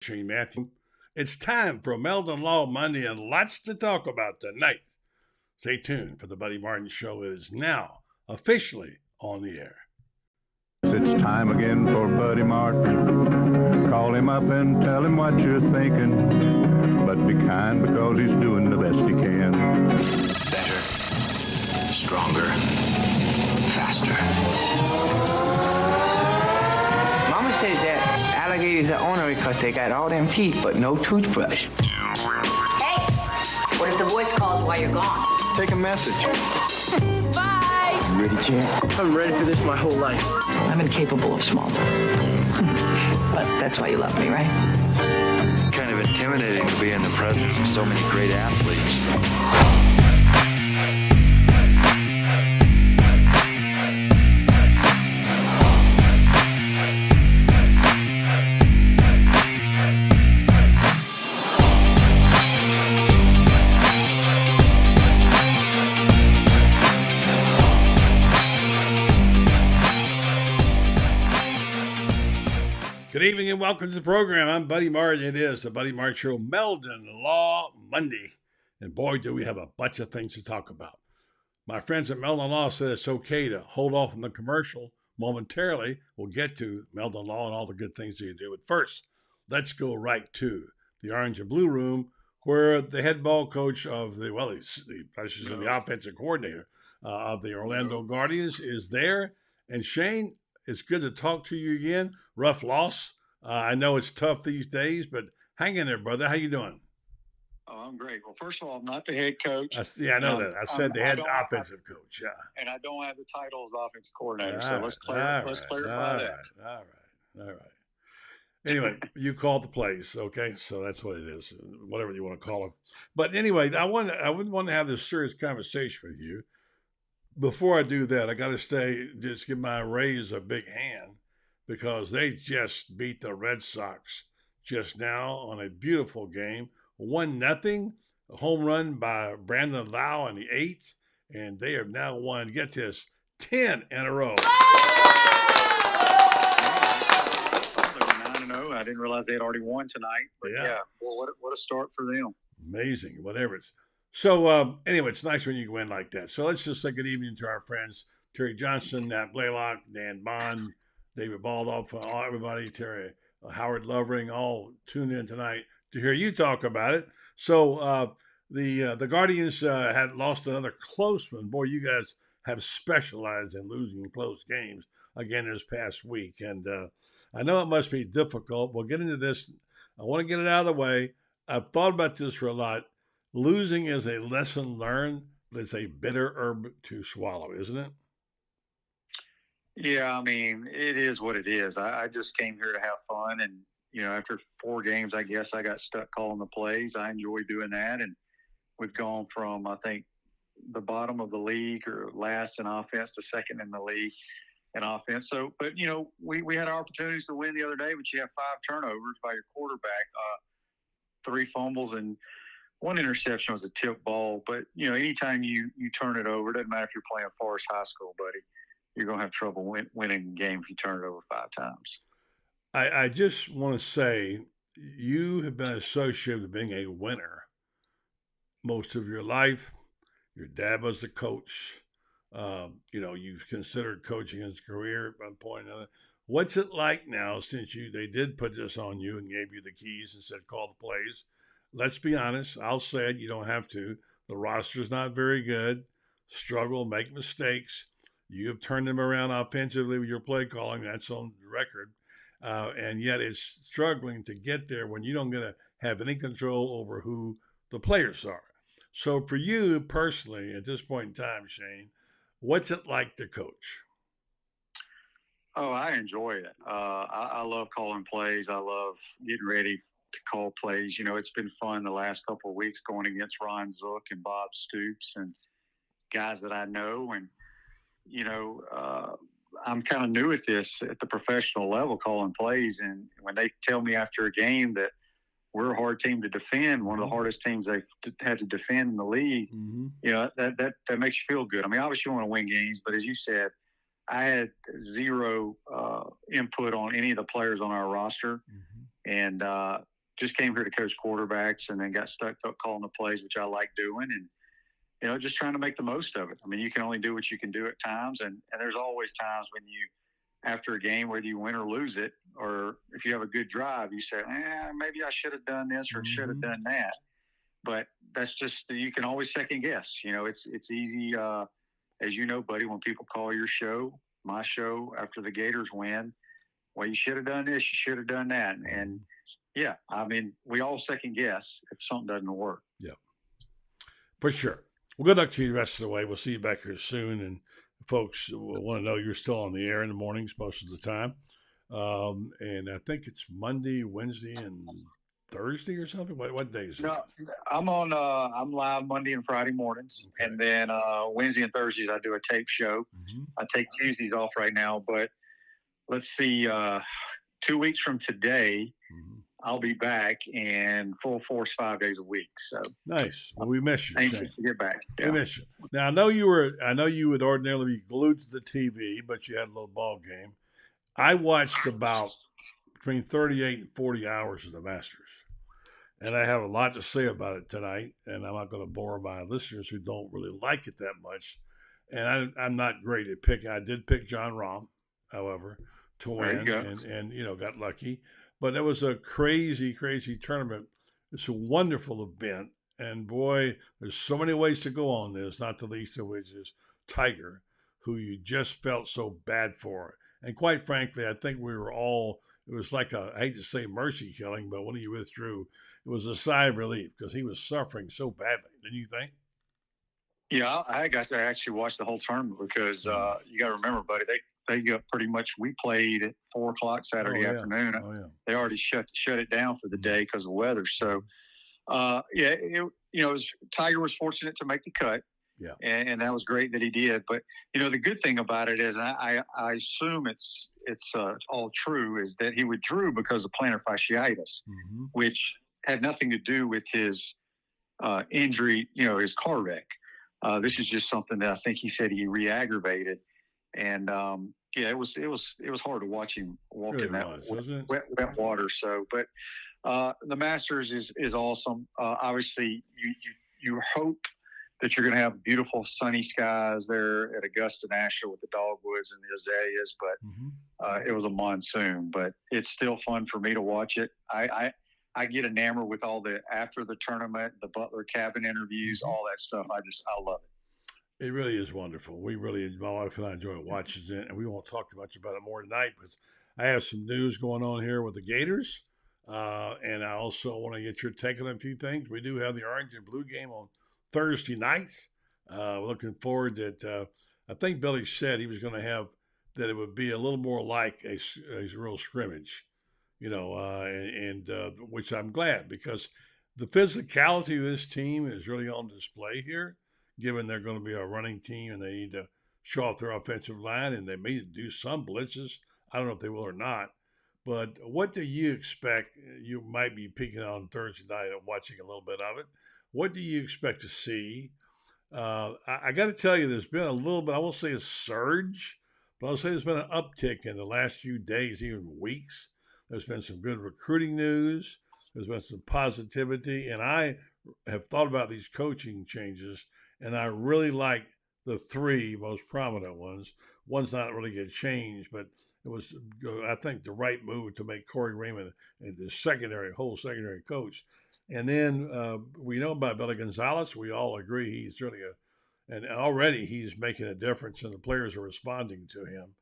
Shane Matthew. It's time for Meldon Law Monday and lots to talk about tonight. Stay tuned for the Buddy Martin Show. It is now officially on the air. It's time again for Buddy Martin. Call him up and tell him what you're thinking. But be kind because he's doing the best he can. Better, stronger, faster. Mama says that alligators are ornery because they got all them teeth but no toothbrush. Hey, what if the voice calls while you're gone? Take a message. Bye. You ready, champ? I'm ready for this my whole life. I'm incapable of small talk. But that's why you love me, right? Kind of intimidating to be in the presence of so many great athletes. Good evening and welcome to the program. I'm Buddy Martin. It is the Buddy Martin Show, Meldon Law Monday. And boy, do we have a bunch of things to talk about. My friends at Meldon Law said it's okay to hold off on the commercial momentarily. We'll get to Meldon Law and all the good things you do. But first, let's go right to the Orange and Blue Room, where the head ball coach of the offensive coordinator of the Orlando Guardians is there. And Shane, it's good to talk to you again. Rough loss. I know it's tough these days, but hang in there, brother. How you doing? Oh, I'm great. Well, first of all, I'm not the head coach. I know that. I said the head offensive coach. Yeah. And I don't have the title as offensive coordinator. So let's clarify that. All right. Anyway, you called the plays, okay? So that's what it is, whatever you want to call it. But anyway, I would want to have this serious conversation with you. Before I do that, I got to just give my Rays a big hand because they just beat the Red Sox just now on a beautiful game. 1-0, a home run by Brandon Lau in the 8th, and they have now won, get this, 10 in a row. They were 9-0. I didn't realize they had already won tonight. But yeah. Well, what a start for them. Amazing, whatever it's. So anyway, it's nice when you win like that. So let's just say good evening to our friends, Terry Johnson, Nat Blaylock, Dan Bond, David Baldoff, everybody, Terry, Howard Lovering, all tuned in tonight to hear you talk about it. So the Guardians had lost another close one. Boy, you guys have specialized in losing close games again this past week. And I know it must be difficult. We'll get into this. I want to get it out of the way. I've thought about this for a lot. Losing is a lesson learned. It's a bitter herb to swallow, isn't it? Yeah, I mean, it is what it is. I just came here to have fun. And, after 4 games, I guess I got stuck calling the plays. I enjoy doing that. And we've gone from, I think, the bottom of the league or last in offense to second in the league in offense. So, but, we had opportunities to win the other day, but you have 5 turnovers by your quarterback, 3 fumbles, and 1 interception was a tip ball. But, anytime you turn it over, it doesn't matter if you're playing Forest High School, buddy, you're going to have trouble winning a game if you turn it over 5 times. I just want to say you have been associated with being a winner most of your life. Your dad was the coach. You've considered coaching his career at one point or another. What's it like now since they did put this on you and gave you the keys and said call the plays? Let's be honest. I'll say it. You don't have to. The roster's not very good. Struggle, make mistakes. You have turned them around offensively with your play calling. That's on record. And yet it's struggling to get there when you don't get to have any control over who the players are. So for you personally, at this point in time, Shane, what's it like to coach? Oh, I enjoy it. I love calling plays. I love getting ready to call plays. It's been fun the last couple of weeks going against Ron Zook and Bob Stoops and guys that I know. And, I'm kind of new at this at the professional level calling plays. And when they tell me after a game that we're a hard team to defend, one of the hardest teams they've had to defend in the league, that makes you feel good. I mean, obviously you want to win games, but as you said, I had zero input on any of the players on our roster. and just came here to coach quarterbacks, and then got stuck calling the plays, which I like doing, and just trying to make the most of it. I mean, you can only do what you can do at times, and there's always times when you, after a game, whether you win or lose it, or if you have a good drive, you say, maybe I should have done this or should have done that. But that's just, you can always second guess. It's easy, as you know, buddy, when people call your show, my show, after the Gators win, well, you should have done this, you should have done that. And yeah, I mean, we all second guess if something doesn't work. Yeah, for sure. Well, good luck to you the rest of the way. We'll see you back here soon. And folks will want to know you're still on the air in the mornings most of the time. And I think it's Monday, Wednesday, and Thursday or something. What days? No, I'm on. I'm live Monday and Friday mornings, and then Wednesday and Thursdays I do a tape show. I take Tuesdays off right now, but let's see. 2 weeks from today, I'll be back in full force 5 days a week. So nice. Well, we miss you. Anxious to get back. Yeah. We miss you. Now I know you would ordinarily be glued to the TV, but you had a little ball game. I watched about between 38 and 40 hours of the Masters. And I have a lot to say about it tonight, and I'm not going to bore my listeners who don't really like it that much. And I'm not great at picking. I did pick John Rahm, however, to win, and got lucky. But it was a crazy, crazy tournament. It's a wonderful event. And boy, there's so many ways to go on this, not the least of which is Tiger, who you just felt so bad for. And quite frankly, I think we were all, it was like I hate to say mercy killing, but when he withdrew, it was a sigh of relief because he was suffering so badly. Didn't you think? Yeah, I got to actually watch the whole tournament because you got to remember, buddy, they got pretty much, we played at 4:00 Saturday afternoon. They already shut it down for the day because of weather. So, Tiger was fortunate to make the cut. Yeah, and that was great that he did. But the good thing about it is, I assume it's all true, is that he withdrew because of plantar fasciitis, which had nothing to do with his injury, his car wreck. This is just something that I think he said he re-aggravated, and it was hard to watch him walk in that wet water. So, but the Masters is awesome. Obviously, you hope that you're going to have beautiful sunny skies there at Augusta National with the dogwoods and the azaleas, but it was a monsoon. But it's still fun for me to watch it. I get enamored with all the after the tournament, the Butler cabin interviews, all that stuff. I love it. It really is wonderful. We really, my wife and I enjoy watching it, and we won't talk too much about it more tonight, but I have some news going on here with the Gators, and I also want to get your take on a few things. We do have the orange and blue game on Thursday night. Looking forward that I think Billy said he was going to have that it would be a little more like a real scrimmage, and which I'm glad because the physicality of this team is really on display here, given they're going to be a running team and they need to show off their offensive line and they may do some blitzes. I don't know if they will or not. But what do you expect? You might be peeking on Thursday night and watching a little bit of it. What do you expect to see? I got to tell you, there's been a little bit, I won't say a surge, but I'll say there's been an uptick in the last few days, even weeks. There's been some good recruiting news. There's been some positivity. And I have thought about these coaching changes, and I really like the three most prominent ones. One's not really going to change, but it was, I think, the right move to make Corey Raymond the whole secondary coach. And then we know about Billy Gonzalez. We all agree he's really and already he's making a difference, and the players are responding to him.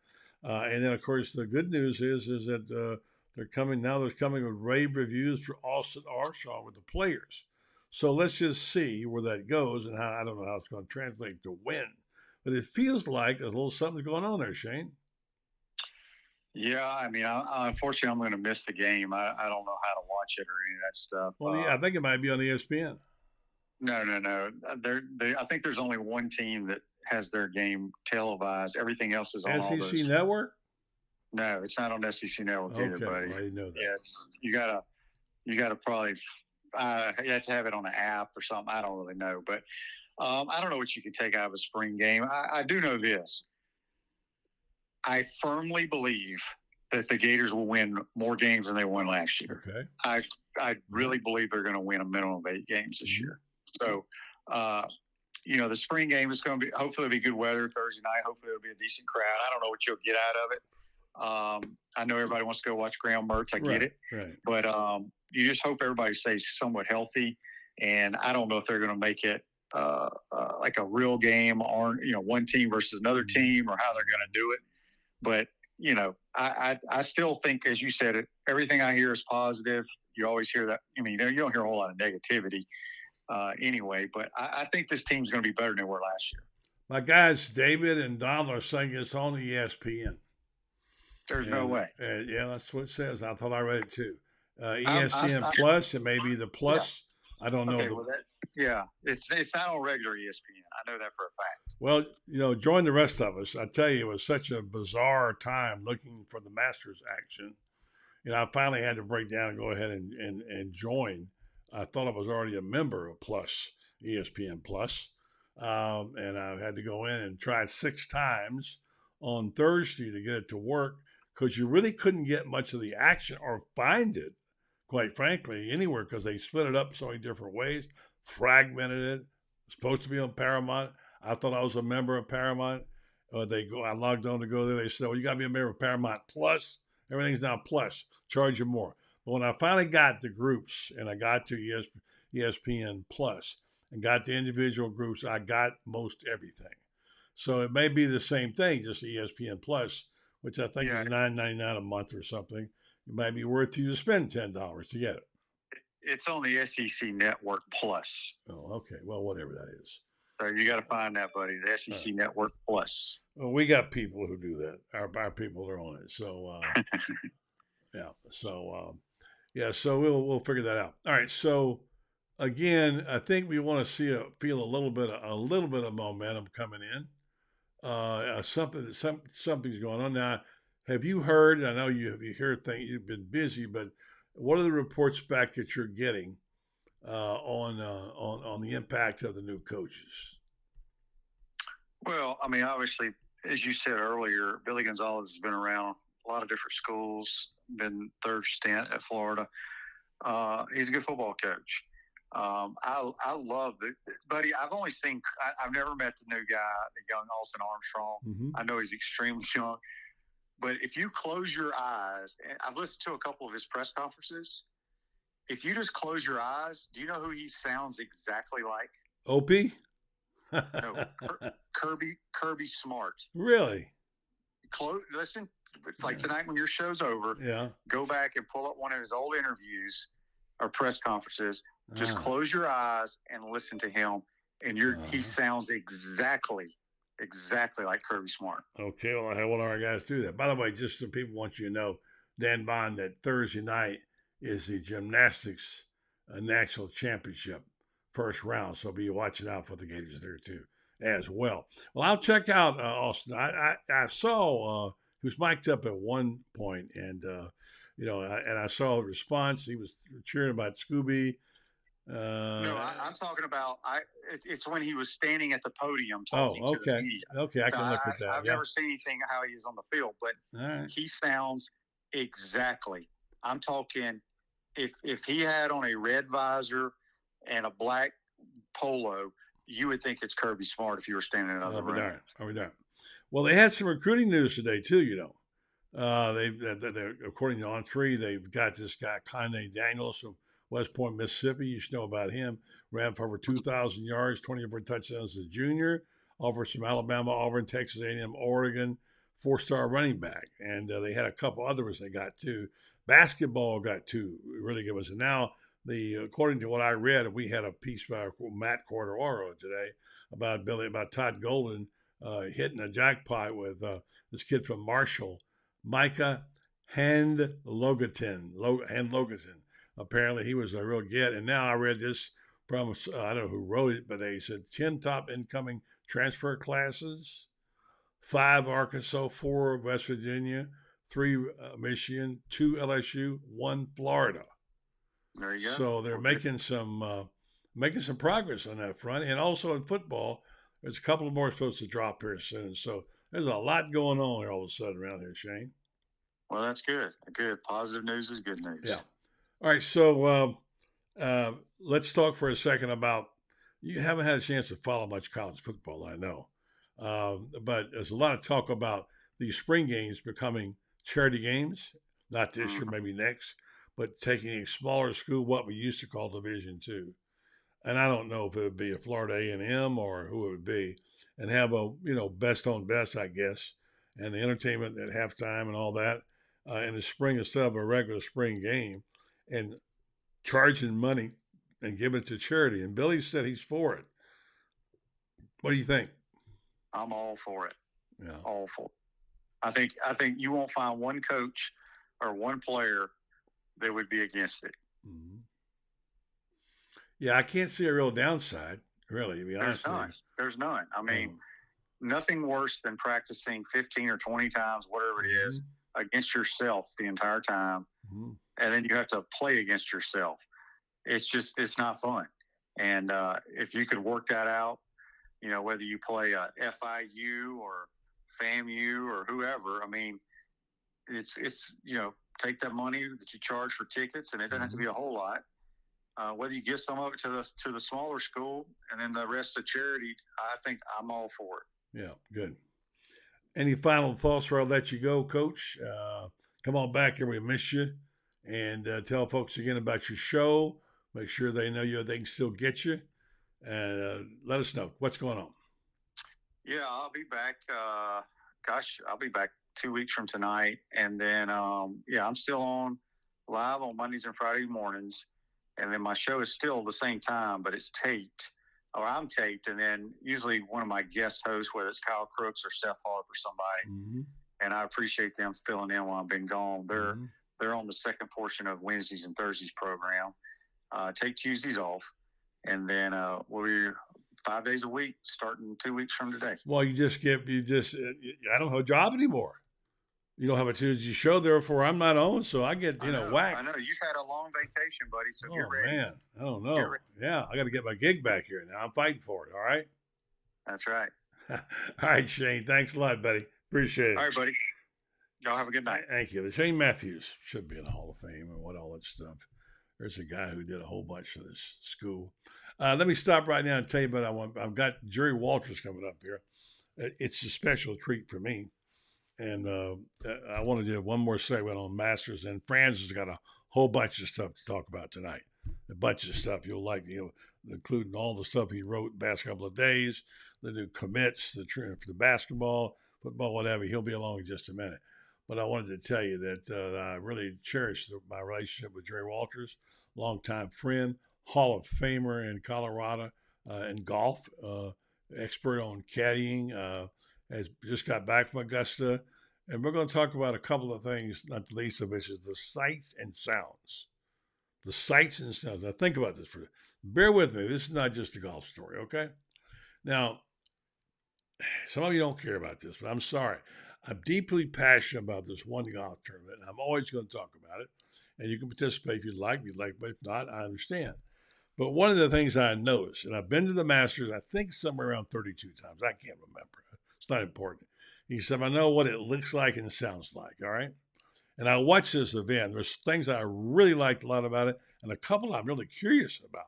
And then, of course, the good news is that they're coming with rave reviews for Austin Armstrong with the players. So let's just see where that goes and how. I don't know how it's going to translate to win, but it feels like there's a little something going on there, Shane. Yeah, I mean, unfortunately, I'm going to miss the game. I don't know how to watch it or any of that stuff. Well, yeah, I think it might be on ESPN. No. I think there's only one team that has their game televised. Everything else is on SEC all those. Network? No, it's not on SEC Network either, buddy. I didn't know that. Yeah, you gotta probably you have to have it on an app or something. I don't really know, but I don't know what you can take out of a spring game. I do know this. I firmly believe that the Gators will win more games than they won last year. Okay. I really believe they're going to win a minimum of 8 games this year. So, the spring game is going to be, hopefully it'll be good weather Thursday night. Hopefully it'll be a decent crowd. I don't know what you'll get out of it. I know everybody wants to go watch Graham Mertz. I get it. Right. But you just hope everybody stays somewhat healthy. And I don't know if they're going to make it like a real game or, one team versus another team, or how they're going to do it. But, I still think, as you said, everything I hear is positive. You always hear that. I mean, you don't hear a whole lot of negativity anyway. But I think this team's going to be better than they were last year. My guys, David and Donald, are saying it's on ESPN. There's no way. Yeah, that's what it says. I thought I read it too. ESPN Plus, it may be the Plus. Yeah. I don't know. It's not on regular ESPN. I know that for a fact. Well, join the rest of us. I tell you, it was such a bizarre time looking for the Masters action. I finally had to break down and go ahead and join. I thought I was already a member of Plus, ESPN Plus. And I had to go in and try 6 times on Thursday to get it to work, because you really couldn't get much of the action or find it, quite frankly, anywhere, because they split it up so many different ways, fragmented it. It's supposed to be on Paramount. I thought I was a member of Paramount. I logged on to go there. They said, well, you got to be a member of Paramount Plus. Everything's now Plus. Charge you more. But when I finally got the groups and I got to ESPN Plus and got the individual groups, I got most everything. So it may be the same thing, just ESPN Plus, which I think is $9.99 a month or something. It might be worth you to spend $10 to get it. It's on the SEC Network Plus. Oh, okay. Well, whatever that is. So you got to find that, buddy. The SEC Network Plus. Well, we got people who do that. Our people are on it. So, yeah. So, So we'll figure that out. All right. So, again, I think we want to feel a little bit of momentum coming in. Something's going on now. Have you heard? I know you heard things. You've been busy, but what are the reports back that you're getting on the impact of the new coaches? Well, I mean, obviously, as you said earlier, Billy Gonzalez has been around a lot of different schools. Been third stint at Florida. He's a good football coach. I love it, buddy. I've never met the new guy, the young Austin Armstrong. Mm-hmm. I know he's extremely young, but if you close your eyes, and I've listened to a couple of his press conferences. If you just close your eyes, do you know who he sounds exactly like? Opie? No, Kirby Smart. Really? Listen, like tonight when your show's over, go back and pull up one of his old interviews or press conferences. Just close your eyes and listen to him, and he sounds exactly like Kirby Smart. Okay, well, I had one of our guys do that. By the way, just so people want you to know, Dan Bond, that Thursday night is the gymnastics national championship first round, so be watching out for the Gators there too as well. Well, I'll check out Austin. I saw he was mic'd up at one point, and and I saw the response. He was cheering about Scooby. No, I'm talking about. It's when he was standing at the podium talking to the media. Okay, I can look at that. I've never seen anything how he is on the field, but he sounds exactly. I'm talking. If he had on a red visor and a black polo, you would think it's Kirby Smart if you were standing in another room. Are we done? Well, they had some recruiting news today too. They're according to On3, they've got this guy Kanye Daniels from West Point, Mississippi. You should know about him. Ran for over 2,000 yards, 24 touchdowns as a junior. Offers from Alabama, Auburn, Texas A&M, Oregon. 4-star running back. And they had a couple others they got too. Basketball got 2 really good ones. And now, according to what I read, we had a piece by Matt Cordero today about Todd Golden hitting a jackpot with this kid from Marshall, Micah Hand-Logatin. Apparently, he was a real get. And now I read this from, I don't know who wrote it, but they said 10 top incoming transfer classes, 5 Arkansas, 4 West Virginia, 3 Michigan, 2 LSU, 1 Florida. There you go. So they're making some progress on that front. And also in football, there's a couple more supposed to drop here soon. So there's a lot going on here all of a sudden around here, Shane. Well, that's good. Good. Positive news is good news. Yeah. All right. So let's talk for a second about, you haven't had a chance to follow much college football, I know. But there's a lot of talk about these spring games becoming charity games, not this year, maybe next, but taking a smaller school, what we used to call Division II. And I don't know if it would be a Florida A&M or who it would be, and have a, best on best, I guess, and the entertainment at halftime and all that in the spring instead of a regular spring game, and charging money and giving it to charity. And Billy said he's for it. What do you think? I'm all for it. Yeah. All for it. I think you won't find one coach or one player that would be against it. Mm-hmm. Yeah, I can't see a real downside, really, to be honest with you. There's none. I mean, nothing worse than practicing 15 or 20 times, whatever it is, against yourself the entire time. Mm-hmm. And then you have to play against yourself. It's not fun. And if you could work that out, whether you play FIU or FAMU or whoever, I mean, it's take that money that you charge for tickets, and it doesn't have to be a whole lot. Whether you give some of it to the smaller school and then the rest of charity, I think I'm all for it. Yeah, good. Any final thoughts before I let you go, Coach? Come on back here. We miss you. And tell folks again about your show. Make sure they know they can still get you. And let us know what's going on. Yeah, I'll be back. I'll be back 2 weeks from tonight. And then, I'm still on live on Mondays and Friday mornings. And then my show is still the same time, but it's taped, or I'm taped. And then usually one of my guest hosts, whether it's Kyle Crooks or Seth Hart or somebody, and I appreciate them filling in while I've been gone. They're on the second portion of Wednesdays and Thursdays program. Take Tuesdays off, and then we'll be 5 days a week starting 2 weeks from today. Well, I don't have a job anymore. You don't have a Tuesday show, therefore I'm not on, so I get, whacked. I know. You've had a long vacation, buddy, so you're ready. Oh, man. I don't know. Yeah, I got to get my gig back here now. I'm fighting for it, all right? That's right. All right, Shane. Thanks a lot, buddy. Appreciate it. All right, buddy. Y'all have a good night. Thank you. The Shane Matthews should be in the Hall of Fame and all that stuff. There's a guy who did a whole bunch of this school. Let me stop right now and tell you about I've got Jerry Walters coming up here. It's a special treat for me. And I want to do one more segment on Masters. And Franz has got a whole bunch of stuff to talk about tonight. A bunch of stuff you'll like, including all the stuff he wrote the past couple of days, the new commits, for the basketball, football, whatever. He'll be along in just a minute. But I wanted to tell you that I really cherish my relationship with Jerry Walters, longtime friend, Hall of Famer in Colorado in golf, expert on caddying, has just got back from Augusta. And we're going to talk about a couple of things, not the least of which is the sights and sounds. The sights and sounds. Now think about this. Bear with me. This is not just a golf story, okay? Now, some of you don't care about this, but I'm sorry. I'm deeply passionate about this one golf tournament. I'm always going to talk about it. And you can participate if you'd like, but if not, I understand. But one of the things I noticed, and I've been to the Masters, I think somewhere around 32 times. I can't remember. It's not important. He said, I know what it looks like and sounds like, all right? And I watched this event. There's things I really liked a lot about it, and a couple I'm really curious about.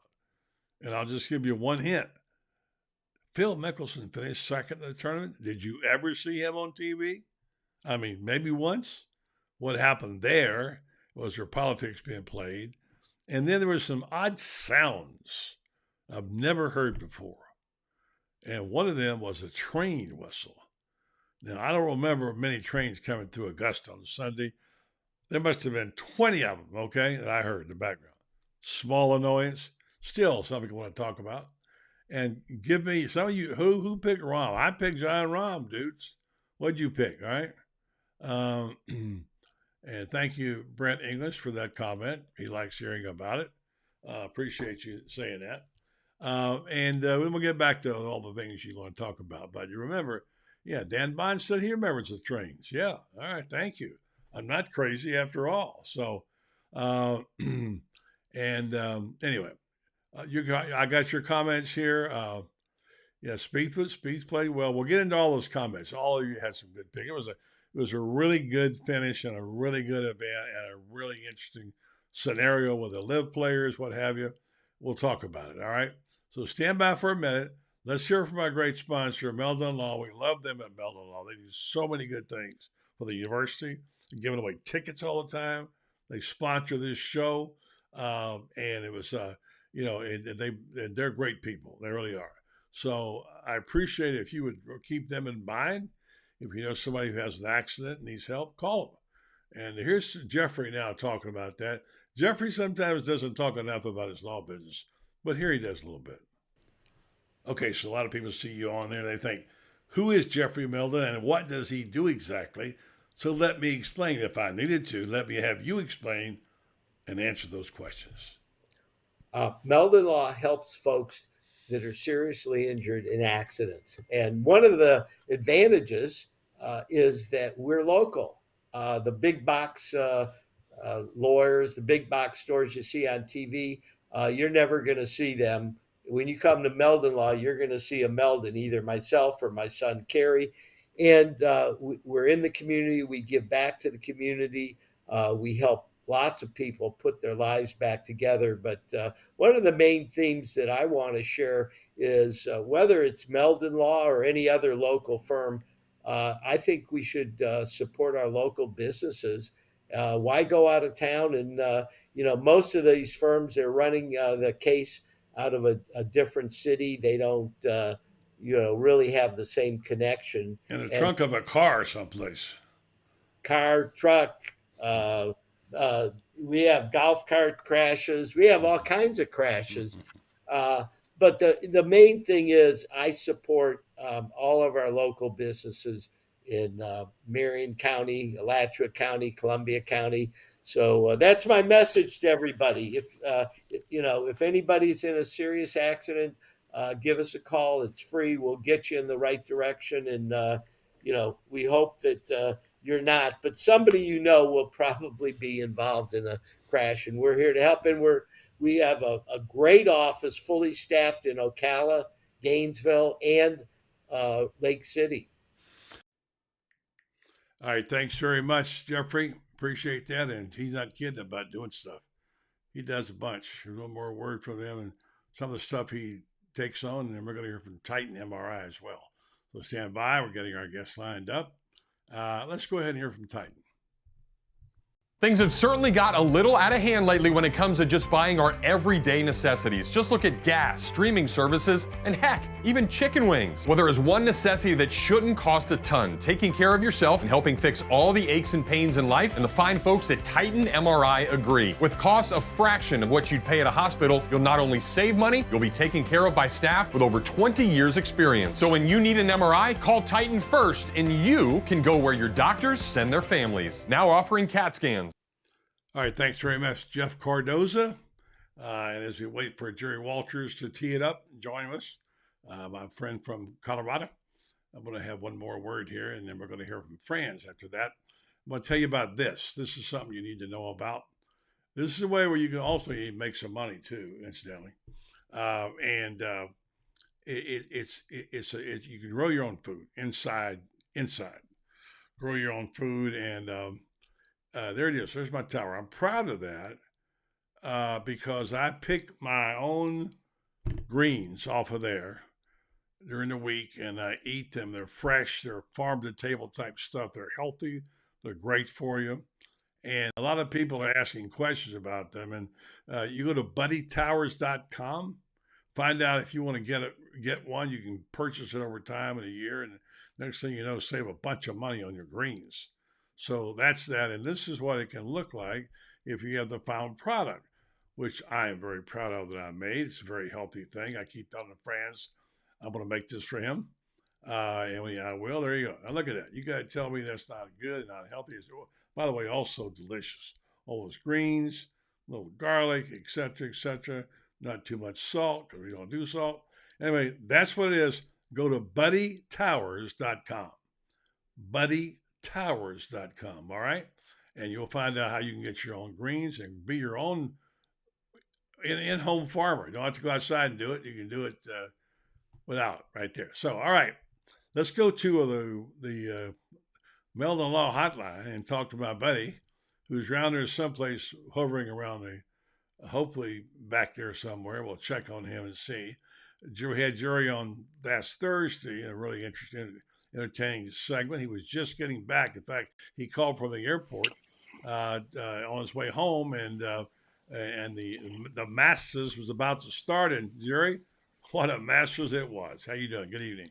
And I'll just give you one hint. Phil Mickelson finished second in the tournament. Did you ever see him on TV? I mean, maybe once. What happened there was their politics being played. And then there were some odd sounds I've never heard before. And one of them was a train whistle. Now, I don't remember many trains coming through Augusta on Sunday. There must have been 20 of them, okay, that I heard in the background. Small annoyance. Still something I want to talk about. And give me, some of you, who picked Rahm? I picked John Rahm, dudes. What'd you pick, all right? And thank you, Brent English, for that comment. He likes hearing about it. Appreciate you saying that. And we'll get back to all the things you want to talk about. But you remember, Dan Bond said he remembers the trains. Yeah, all right, thank you. I'm not crazy after all. So, anyway, I got your comments here. Spieth played well. We'll get into all those comments. All of you had some good picks. It was a really good finish and a really good event and a really interesting scenario with the live players, what have you. We'll talk about it. All right. So stand by for a minute. Let's hear from our great sponsor, Meldon Law. We love them at Meldon Law. They do so many good things for the university. They're giving away tickets all the time. They sponsor this show, and it was, they're great people. They really are. So I appreciate it if you would keep them in mind. If you know somebody who has an accident and needs help, call them. And here's Jeffrey now talking about that. Jeffrey sometimes doesn't talk enough about his law business, but here he does a little bit. Okay, so a lot of people see you on there. They think, who is Jeffrey Meldon and what does he do exactly? So let me explain. If I needed to, let me have you explain and answer those questions. Meldon Law helps folks that are seriously injured in accidents. And one of the advantages is that we're local. The big box lawyers, the big box stores you see on TV, you're never going to see them. When you come to Meldon Law, you're going to see a Meldon, either myself or my son, Kerry. And we're in the community. We give back to the community. We help lots of people put their lives back together. But one of the main themes that I want to share is whether it's Meldon Law or any other local firm, I think we should support our local businesses. Why go out of town? And, most of these firms are running the case out of a different city. They don't, really have the same connection. In the trunk of a car someplace. Car, truck, we have golf cart crashes. We have all kinds of crashes. But the main thing is I support all of our local businesses in Marion County, Alachua County, Columbia County. So that's my message to everybody. If anybody's in a serious accident, give us a call. It's free. We'll get you in the right direction. And, we hope that you're not, but somebody will probably be involved in a crash, and we're here to help. And we have a great office, fully staffed in Ocala, Gainesville, and Lake City. All right, thanks very much, Jeffrey. Appreciate that. And he's not kidding about doing stuff. He does a bunch. There's one more word from them and some of the stuff he takes on, and then we're going to hear from Titan MRI as well. So stand by. We're getting our guests lined up. Let's go ahead and hear from Titan. Things have certainly got a little out of hand lately when it comes to just buying our everyday necessities. Just look at gas, streaming services, and heck, even chicken wings. Well, there is one necessity that shouldn't cost a ton: taking care of yourself and helping fix all the aches and pains in life, and the fine folks at Titan MRI agree. With costs a fraction of what you'd pay at a hospital, you'll not only save money, you'll be taken care of by staff with over 20 years experience. So when you need an MRI, call Titan first, and you can go where your doctors send their families. Now offering CAT scans. All right, thanks very much, Jeff Cardoza. And as we wait for Jerry Walters to tee it up, join us, my friend from Colorado, I'm going to have one more word here, and then we're going to hear from Franz after that. I'm going to tell you about this. This is something you need to know about. This is a way where you can also make some money too, incidentally. You can grow your own food inside. Grow your own food, and there it is. There's my tower. I'm proud of that because I pick my own greens off of there during the week, and I eat them. They're fresh. They're farm-to-table type stuff. They're healthy. They're great for you. And a lot of people are asking questions about them. And you go to buddytowers.com. Find out if you want to get one. You can purchase it over time in a year, and next thing you know, save a bunch of money on your greens. So that's that. And this is what it can look like if you have the found product, which I am very proud of that I made. It's a very healthy thing. I keep telling the friends, I'm going to make this for him. And I will. There you go. Now look at that. You got to tell me that's not good and not healthy. By the way, also delicious. All those greens, a little garlic, etc. Not too much salt because we don't do salt. Anyway, that's what it is. Go to buddytowers.com. buddytowers.com, all right? And you'll find out how you can get your own greens and be your own in-home farmer. You don't have to go outside and do it. You can do it without right there. So, all right, let's go to the Meldon Law Hotline and talked to my buddy, who's around there someplace, hovering around hopefully back there somewhere. We'll check on him and see. We had Jerry on last Thursday, a really interesting, entertaining segment. He was just getting back. In fact, he called from the airport on his way home, and the Masters was about to start. And Jerry, what a Masters it was! How you doing? Good evening.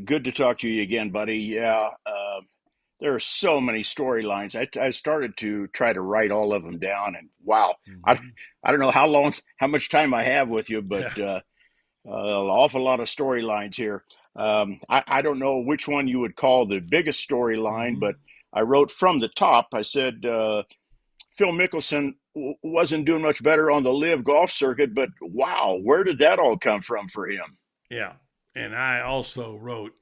Good to talk to you again, buddy. Yeah, there are so many storylines. I started to try to write all of them down, and wow, I don't know how much time I have with you, but an awful lot of storylines here. I don't know which one you would call the biggest storyline, but I wrote from the top. I said Phil Mickelson wasn't doing much better on the live golf circuit, but wow, where did that all come from for him? Yeah, and I also wrote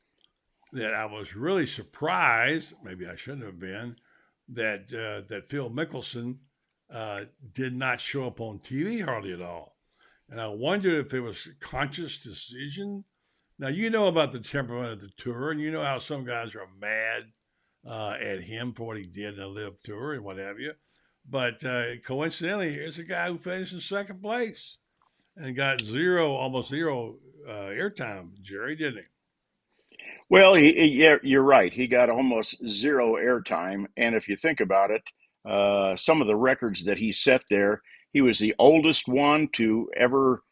that I was really surprised, maybe I shouldn't have been, that Phil Mickelson did not show up on TV hardly at all. And I wondered if it was a conscious decision. Now, you know about the temperament of the tour, and you know how some guys are mad at him for what he did in the live tour and what have you. But coincidentally, here's a guy who finished in second place and got almost zero airtime, Jerry, didn't he? Well, yeah, you're right. He got almost zero airtime. And if you think about it, some of the records that he set there, he was the oldest one to ever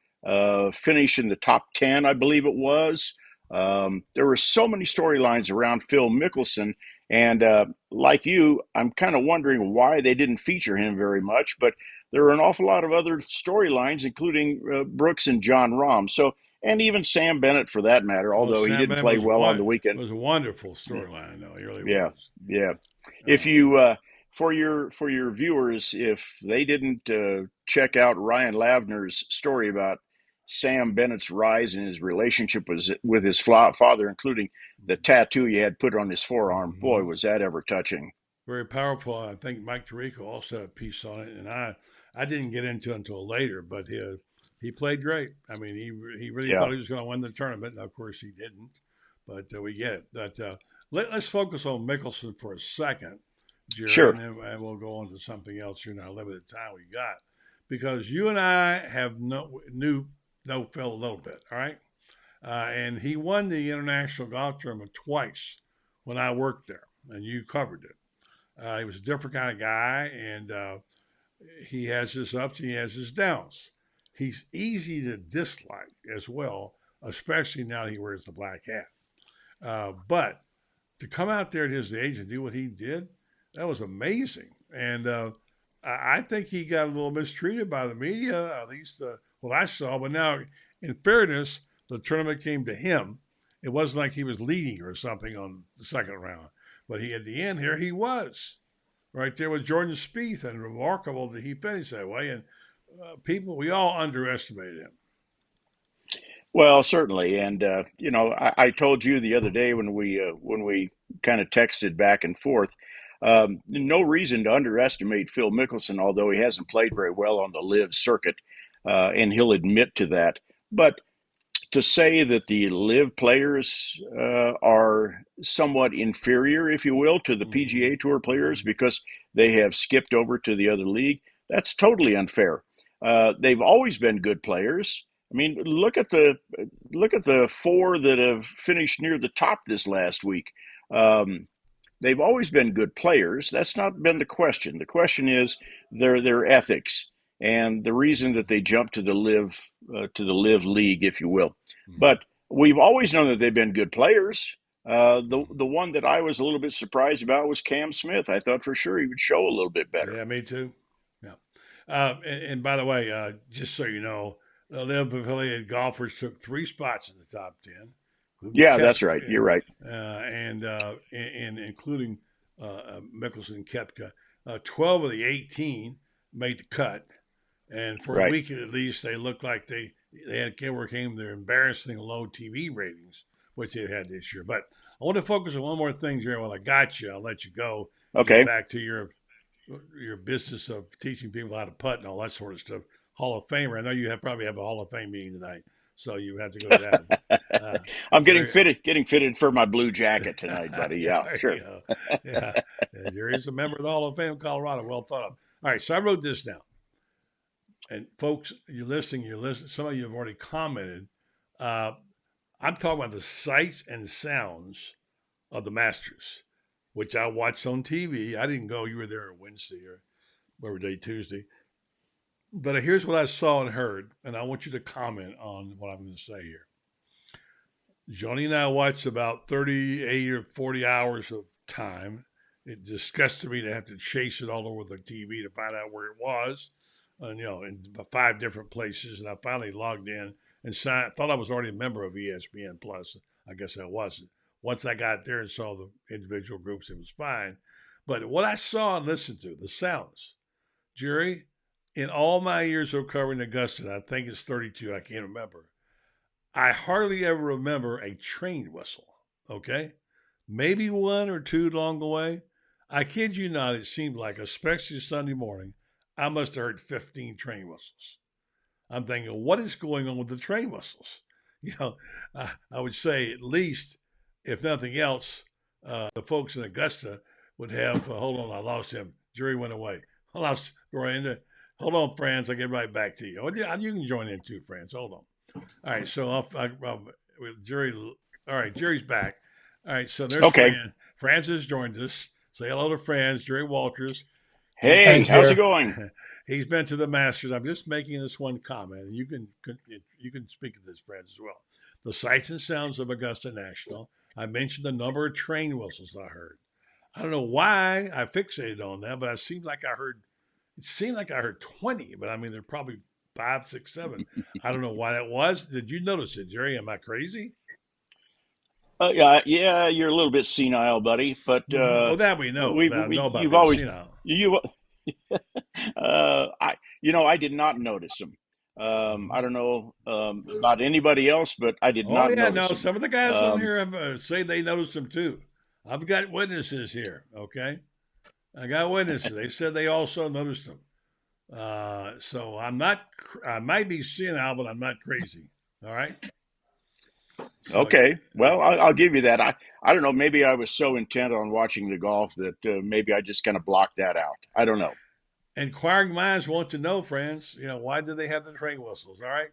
finish in the top 10, I believe it was. There were so many storylines around Phil Mickelson. And like you, I'm kind of wondering why they didn't feature him very much. But there are an awful lot of other storylines, including Brooks and John Rahm. And even Sam Bennett, for that matter, although he didn't play well on the weekend. It was a wonderful storyline, though. It really was. Yeah. If you, for your viewers, if they didn't check out Ryan Lavner's story about Sam Bennett's rise in his relationship with his father, including the tattoo he had put on his forearm, boy, was that ever touching. Very powerful. I think Mike Tirico also had a piece on it, and I didn't get into it until later, but he played great. I mean, he really thought he was going to win the tournament, and of course he didn't. But we get it. But let's focus on Mickelson for a second, Jerry, sure. And we'll go on to something else in our limited time we got. Because you and I have knew Phil a little bit, all right? And he won the International Golf Tournament twice when I worked there, and you covered it. He was a different kind of guy, and he has his ups and he has his downs. He's easy to dislike as well, especially now that he wears the black hat. But to come out there at his age and do what he did, that was amazing. And I think he got a little mistreated by the media, at least what I saw. But now, in fairness, the tournament came to him. It wasn't like he was leading or something on the second round. But at the end here, he was right there with Jordan Spieth, and remarkable that he finished that way. And we all underestimated him. Well, certainly, and I told you the other day when we kind of texted back and forth, no reason to underestimate Phil Mickelson, although he hasn't played very well on the live circuit, and he'll admit to that. But to say that the live players are somewhat inferior, if you will, to the PGA Tour players because they have skipped over to the other league, that's totally unfair. They've always been good players. I mean, look at the four that have finished near the top this last week. They've always been good players. That's not been the question. The question is their ethics and the reason that they jumped to the live league, if you will. But we've always known that they've been good players. The one that I was a little bit surprised about was Cam Smith. I thought for sure he would show a little bit better. Yeah, me too. Yeah. And by the way, just so you know, the live affiliated golfers took 3 spots in the top 10. Yeah, that's right. You're right. And including Mickelson and Koepka, 12 of the 18 made the cut. And for a week at least, they looked like they overcame their embarrassing low TV ratings, which they had this year. But I want to focus on one more thing, Jerry. While I got you, I'll let you go. Okay. Get back to your business of teaching people how to putt and all that sort of stuff. Hall of Famer. I know you probably have a Hall of Fame meeting tonight. so you have to go down. I'm Jerry, getting fitted for my blue jacket tonight, buddy. yeah, Yeah, there sure. you go. Yeah, Jerry's a member of the Hall of Fame, Colorado. Well thought of. All right, so I wrote this down, and folks, you're listening. You're listening. Some of you have already commented. Uh, I'm talking about the sights and sounds of the Masters, which I watched on TV. I didn't go. You were there on Wednesday or whatever day, Tuesday. But here's what I saw and heard, and I want you to comment on what I'm going to say here. Johnny and I watched about 38 or 40 hours of time. It disgusted me to have to chase it all over the TV to find out where it was, and in 5 different places. And I finally logged in and signed. Thought I was already a member of ESPN Plus. I guess I wasn't. Once I got there and saw the individual groups, it was fine. But what I saw and listened to, the sounds, Jerry, in all my years of covering Augusta, I think it's 32, I can't remember, I hardly ever remember a train whistle, okay? Maybe 1 or 2 along the way. I kid you not, it seemed like, especially Sunday morning, I must have heard 15 train whistles. I'm thinking, what is going on with the train whistles? I would say at least, if nothing else, the folks in Augusta would have, hold on, I lost him. Jerry went away. I lost Roy. Hold on, Franz. I'll get right back to you. You can join in too, Franz. Hold on. All right, so with Jerry. All right, Jerry's back. All right, so there's Okay. Franz has joined us. Say hello to Franz, Jerry Walters. Hey, how's it going? He's been to the Masters. I'm just making this one comment, and you can speak to this, Franz, as well. The sights and sounds of Augusta National. I mentioned the number of train whistles I heard. I don't know why I fixated on that, but it seemed like I heard 20, but I mean, there are probably 5, 6, 7. I don't know why that was. Did you notice it, Jerry? Am I crazy? Yeah, you're a little bit senile, buddy. But well, that we know. I know about you've being always senile. I did not notice them. I don't know about anybody else, but I did not notice them. Some of the guys on here have, say they noticed them too. I've got witnesses here. Okay, I got witnesses. They said they also noticed them. So I might be senile, but I'm not crazy. All right. So, okay. Well, I'll give you that. I don't know. Maybe I was so intent on watching the golf that maybe I just kind of blocked that out. I don't know. Inquiring minds want to know, friends. Why did they have the train whistles? All right.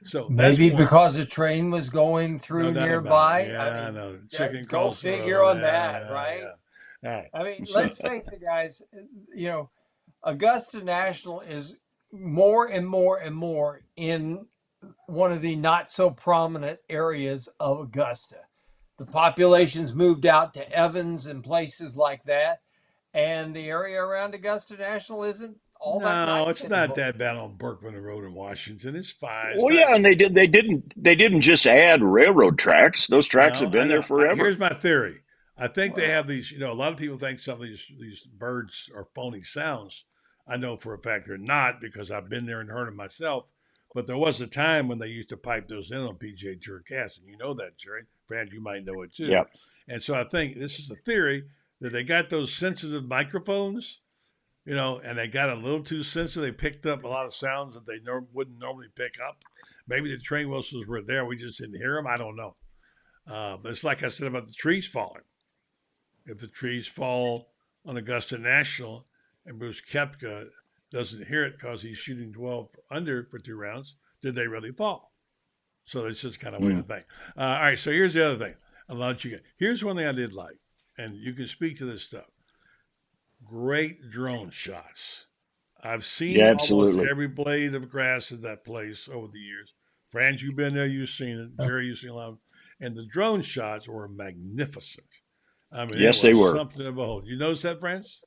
So maybe because the train was going through nearby. Yeah, I know. Chicken go figure on that, right? Yeah. All right. I mean, let's face it, guys. Augusta National is more and more and more in one of the not so prominent areas of Augusta. The population's moved out to Evans and places like that, and the area around Augusta National isn't all that nice. No, it's not that bad on Berkman Road in Washington. It's fine. And they didn't just add railroad tracks. Those tracks have been there forever. Here's my theory. I think they have these, a lot of people think some of these birds are phony sounds. I know for a fact they're not, because I've been there and heard them myself. But there was a time when they used to pipe those in on PGA Tour casts, and you know that, Jerry. Brad, you might know it too. Yep. And so I think this is the theory that they got those sensitive microphones, and they got a little too sensitive. They picked up a lot of sounds that they wouldn't normally pick up. Maybe the train whistles were there. We just didn't hear them. I don't know. But it's like I said about the trees falling. If the trees fall on Augusta National and Bruce Koepka doesn't hear it because he's shooting 12 under for 2 rounds, did they really fall? So it's just kind of way to think. All right, so here's the other thing. I'll let you get. Here's one thing I did like, and you can speak to this stuff. Great drone shots. I've seen almost every blade of grass at that place over the years. Franz, you've been there, you've seen it. Jerry, you've seen a lot of them. And the drone shots were magnificent. I mean, yes, they were something to behold. You notice that, Franz?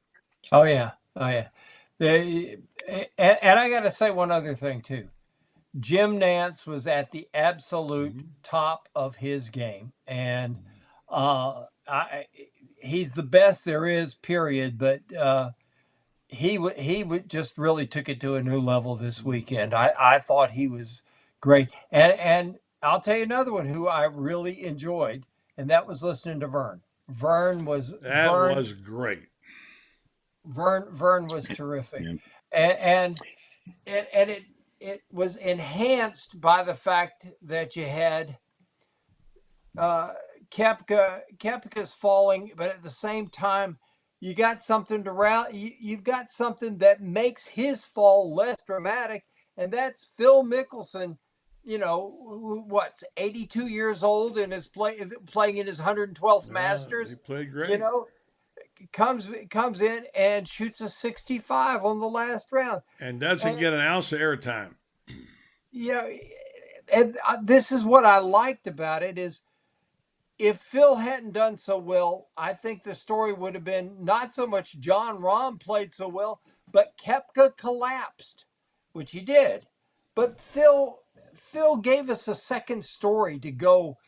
Oh yeah. And I got to say one other thing too. Jim Nantz was at the absolute top of his game, and he's the best there is, period. But he would just really took it to a new level this weekend. I thought he was great, and I'll tell you another one who I really enjoyed, and that was listening to Vern. Vern was great. Vern was terrific, and it was enhanced by the fact that you had Kepka's falling, but at the same time, you got something to round. You've got something that makes his fall less dramatic, and that's Phil Mickelson. You know, what's 82 years old and is playing in his 112th He Masters. played great. You know, comes in and shoots a 65 on the last round, and doesn't get an ounce of airtime. Yeah, and this is what I liked about it is if Phil hadn't done so well, I think the story would have been not so much John Rahm played so well, but Koepka collapsed, which he did. But Phil gave us a second story to go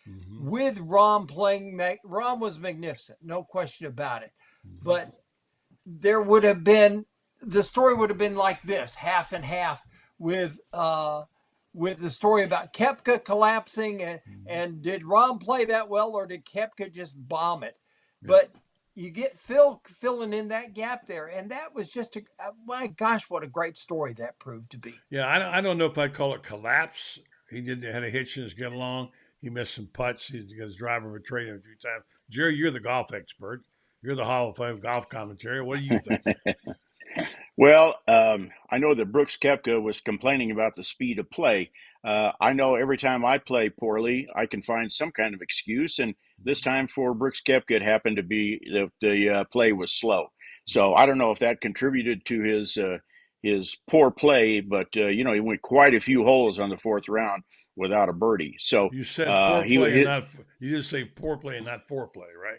with Rahm playing. Rahm was magnificent, no question about it. But there would have been the story would have been like this, half and half, with the story about Koepka collapsing and did Rahm play that well or did Koepka just bomb it? Yeah. But you get Phil filling in that gap there, and that was just my gosh, what a great story that proved to be. Yeah, I don't know if I'd call it collapse. He had a hitch in his get along. He missed some putts. His driver retreated a few times. Jerry, you're the golf expert. You're the Hall of Fame golf commentary. What do you think? Well, I know that Brooks Koepka was complaining about the speed of play. I know every time I play poorly, I can find some kind of excuse. And this time for Brooks Koepka, it happened to be the play was slow. So I don't know if that contributed to his poor play, but he went quite a few holes on the fourth round without a birdie. So you said poor play and not you just say poor play and not foreplay, right?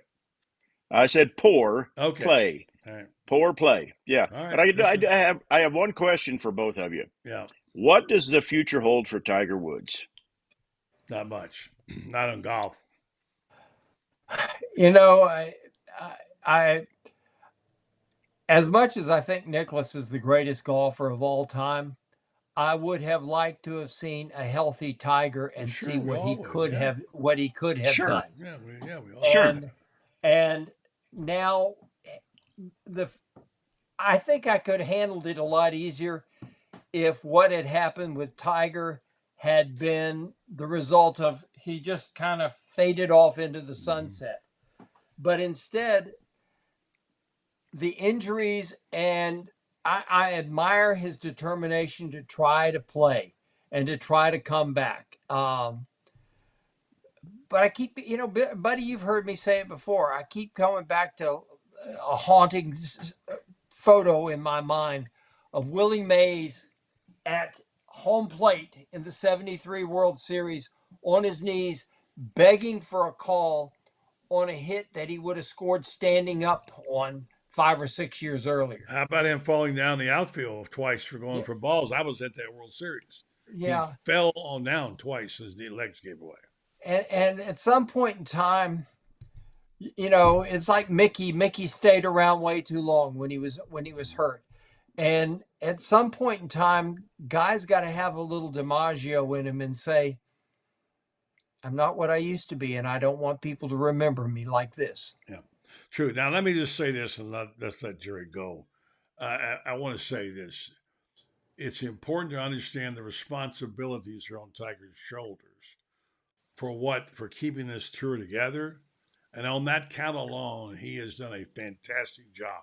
I said poor play. All right. Poor play. Yeah. Right. But I have one question for both of you. Yeah. What does the future hold for Tiger Woods? Not much. Not in golf. You know, I as much as I think Nicklaus is the greatest golfer of all time, I would have liked to have seen a healthy Tiger and see what he could have done. Yeah, we all and now I think I could have handled it a lot easier if what had happened with Tiger had been the result of he just kind of faded off into the sunset. But instead, the injuries, and I admire his determination to try to play and to try to come back. But I keep, buddy, you've heard me say it before. I keep coming back to a haunting photo in my mind of Willie Mays at home plate in the 73 World Series on his knees, begging for a call on a hit that he would have scored standing up on 5 or 6 years earlier. How about him falling down the outfield twice for going for balls? I was at that World Series. Yeah. He fell on down twice as the legs gave away. And at some point in time, it's like Mickey. Mickey stayed around way too long when he was hurt. And at some point in time, guys got to have a little DiMaggio in him and say, I'm not what I used to be, and I don't want people to remember me like this. Yeah, true. Now, let me just say this, and let's let Jerry go. I want to say this. It's important to understand the responsibilities are on Tiger's shoulders for keeping this tour together. And on that count alone, he has done a fantastic job.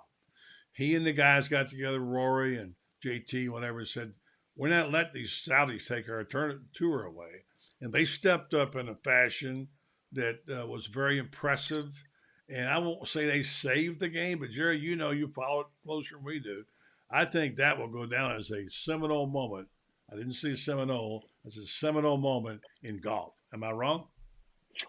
He and the guys got together, Rory and JT, whatever, said, we're not letting these Saudis take our tour away. And they stepped up in a fashion that was very impressive. And I won't say they saved the game, but Jerry, you follow it closer than we do. I think that will go down as a seminal moment. I didn't say seminole, as a seminal moment in golf. Am I wrong?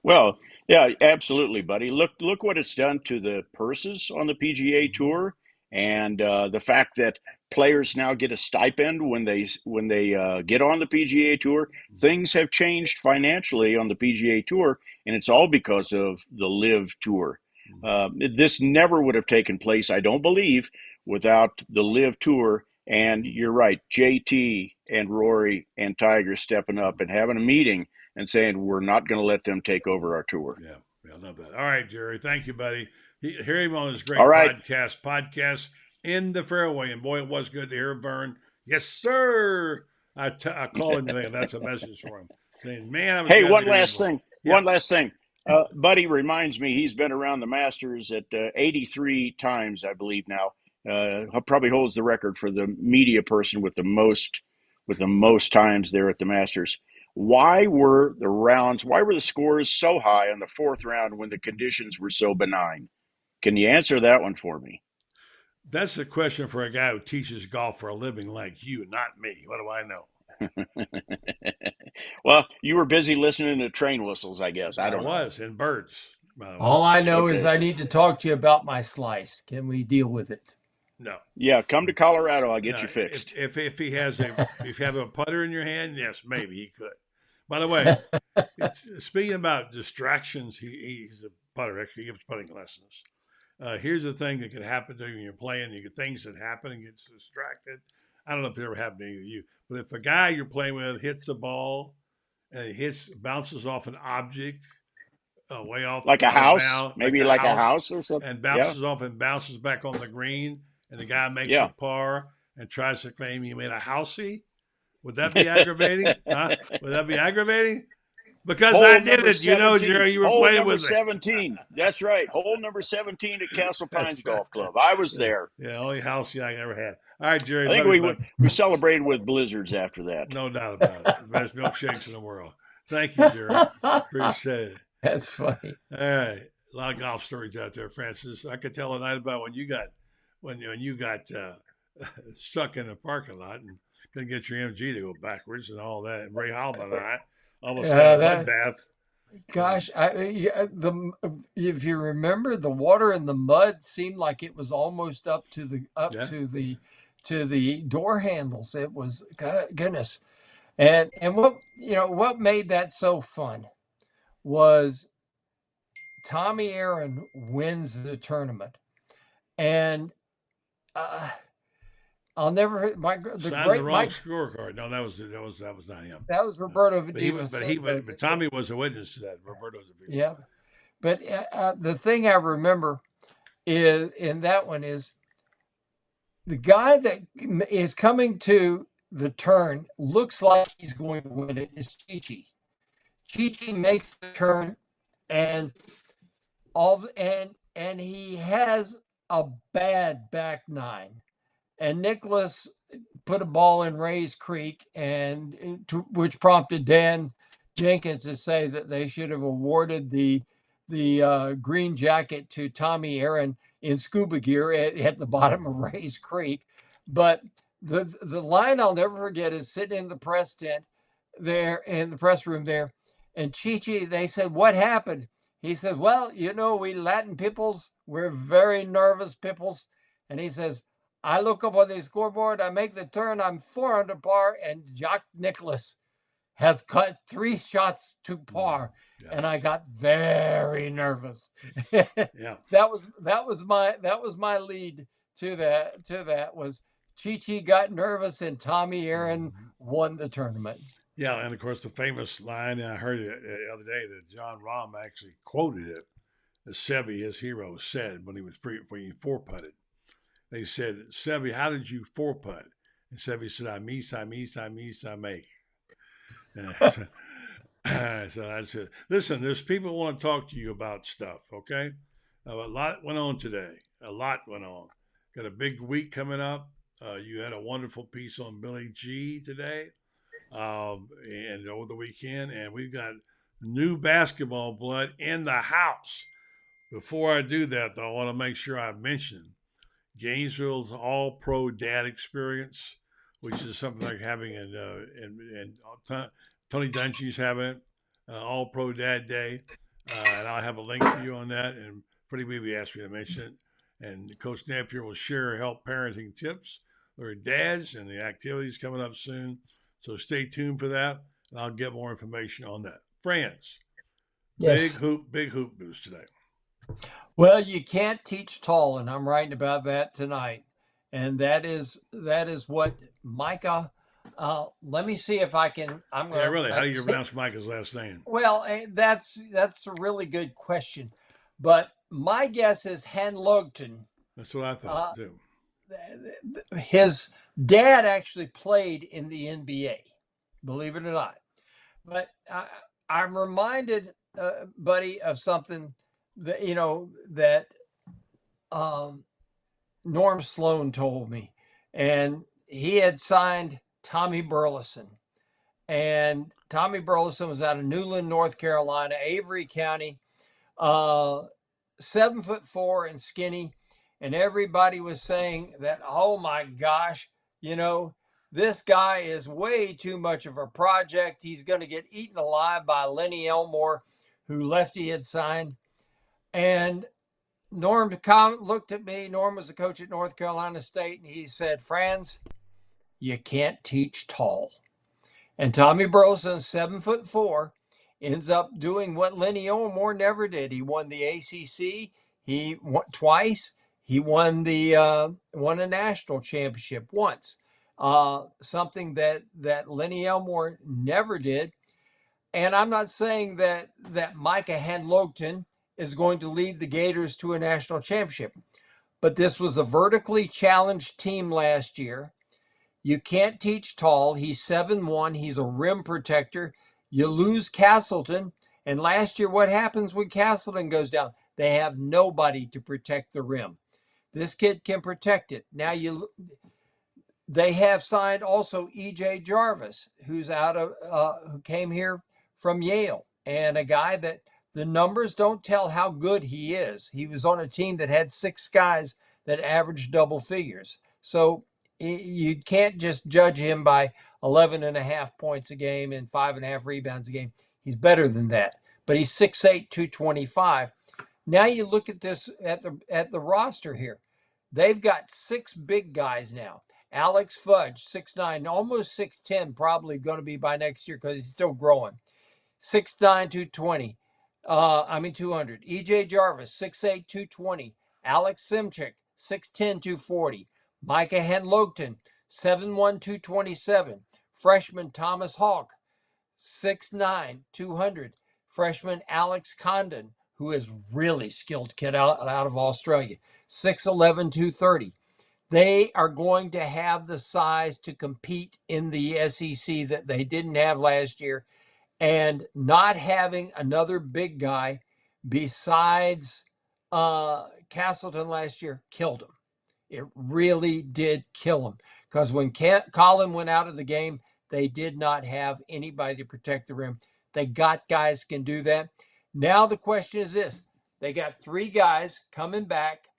Well, yeah, absolutely, buddy. Look what it's done to the purses on the PGA Tour, and the fact that players now get a stipend when they get on the PGA Tour. Things have changed financially on the PGA Tour, and it's all because of the Live Tour. This never would have taken place, I don't believe, without the Live Tour. And you're right, JT and Rory and Tiger stepping up and having a meeting and saying, we're not going to let them take over our tour. Yeah, I love that. All right, Jerry. Thank you, buddy. Hear him on his great podcast, In the Fairway. And boy, it was good to hear Vern. Yes, sir. I call him today, and that's a message for him saying, "Man, I was Hey, glad to one hear your last voice." thing. Yeah, One last thing. Buddy reminds me he's been around the Masters at 83 times, I believe now. Probably holds the record for the media person with the most times there at the Masters. Why were the rounds? Why were the scores so high on the fourth round when the conditions were so benign? Can you answer that one for me? that's a question for a guy who teaches golf for a living like you, not me. What do I know? Well, you were busy listening to train whistles, I guess. I I don't know. was in birds, by the way. All I know is Okay. I need to talk to you about my slice. Can we deal with it? No, Yeah, come to Colorado. I'll get no. you fixed. If he has a if you have a putter in your hand, yes, maybe he could. By the way, speaking about distractions, he's a putter. Actually, he gives putting lessons. Here's the thing that could happen to you when you're playing. You get things that happen and gets distracted. I don't know if it ever happened to any of you, but if a guy you're playing with hits a ball and it bounces off an object way off Like a out of house, bounds, like maybe a like a house, house or something. and Yeah, bounces off and bounces back on the green, and the guy makes a yeah. par and tries to claim he made a housey, would that be aggravating? Huh? Would that be aggravating? Because I Hole did number it, you know, 17. Jerry. You were Hole playing number with me. 17. That's right. Hole number 17 at Castle Pines That's right. Golf Club. I was Yeah, there. yeah, only housey I ever had. All right, Jerry, I think love you, bud. we celebrated with blizzards after that. No doubt about it. The best milkshakes in the world. Thank you, Jerry. Appreciate it. That's funny. All right, a lot of golf stories out there, Francis. I could tell a night about when you got stuck in the parking lot and couldn't get your MG to go backwards and all that. And Ray Halman and I almost had a bloodbath. Gosh, if you remember, the water in the mud seemed like it was almost up to the door handles. It was goodness, and what made that so fun was Tommy Aaron wins the tournament, and I'll never Signed the wrong scorecard. No, that was not him. That was Roberto But but Tommy was a witness to that. Roberto's a witness. Yeah, but the thing I remember is in that one is the guy that is coming to the turn looks like he's going to win it is Chi-Chi. Chi-Chi makes the turn and he has a bad back nine. And Nicholas put a ball in Ray's Creek, which prompted Dan Jenkins to say that they should have awarded the green jacket to Tommy Aaron in scuba gear at the bottom of Ray's Creek. But the line I'll never forget is sitting in the press tent there in the press room there, and Chi-Chi, they said, "What happened?" He said, "Well, we Latin peoples, we're very nervous peoples," and he says, "I look up on the scoreboard, I make the turn, I'm 4 under par, and Jock Nicholas has cut 3 shots to par." Yeah. And I got very nervous. Yeah. That was my lead to that was Chi-Chi got nervous and Tommy Aaron won the tournament. Yeah, and of course the famous line, I heard it the other day that John Rahm actually quoted it, that Seve, his hero, said when he four-putted. They said, "Seve, how did you four-putt?" And Seve said, I make. So that's it. Listen, there's people who want to talk to you about stuff, okay? A lot went on today. A lot went on. Got a big week coming up. You had a wonderful piece on Billy G today and over the weekend. And we've got new basketball blood in the house. Before I do that, though, I want to make sure I mention Gainesville's All-Pro Dad Experience, which is something like having and Tony Dungy's having it, All-Pro Dad Day, and I'll have a link for you on that. And Freddie Weeby asked me to mention it. And Coach Napier will share help parenting tips for dads and the activities coming up soon. So stay tuned for that, and I'll get more information on that. Friends, yes. Big hoop news today. Well, you can't teach tall, and I'm writing about that tonight. And that is what Micah. Let me see if I can. Really. How do you pronounce Micah's last name? Well, that's a really good question, but my guess is Hanlogton. That's what I thought too. His Dad actually played in the NBA, believe it or not. But I'm reminded, buddy, of something that that Norm Sloan told me, and he had signed Tommy Burleson, and Tommy Burleson was out of Newland, North Carolina, Avery County, 7'4" and skinny, and everybody was saying that, oh my gosh, this guy is way too much of a project. He's going to get eaten alive by Lenny Elmore, who Lefty had signed. And Norm looked at me. Norm was the coach at North Carolina State, and he said, Franz, you can't teach tall. And Tommy Burleson, 7'4", ends up doing what Lenny Elmore never did. He won the ACC. He won twice. He won a national championship once. Something that Lenny Elmore never did. And I'm not saying that Micah Handlogten is going to lead the Gators to a national championship, but this was a vertically challenged team last year. You can't teach tall. He's 7'1". He's a rim protector. You lose Castleton. And last year, what happens when Castleton goes down? They have nobody to protect the rim. This kid can protect it. Now they have signed also E.J. Jarvis, who came here from Yale, and a guy that the numbers don't tell how good he is. He was on a team that had 6 guys that averaged double figures. So you can't just judge him by 11.5 points a game and 5.5 rebounds a game. He's better than that, but he's 6'8", 225. Now you look at this at the roster here. They've got 6 big guys now. Alex Fudge, 6'9", almost 6'10", probably going to be by next year because he's still growing. 6'9", 220. 200. E.J. Jarvis, 6'8", 220. Alex Simchik, 6'10", 240. Micah Handlogten, 7'1", 227. Freshman Thomas Hawk, 6'9", 200. Freshman Alex Condon, who is really skilled kid out of Australia, 6'11", 230. They are going to have the size to compete in the SEC that they didn't have last year. And not having another big guy besides Castleton last year killed him. It really did kill him. Because when Colin went out of the game, they did not have anybody to protect the rim. They got guys can do that. Now the question is this. They got 3 guys coming back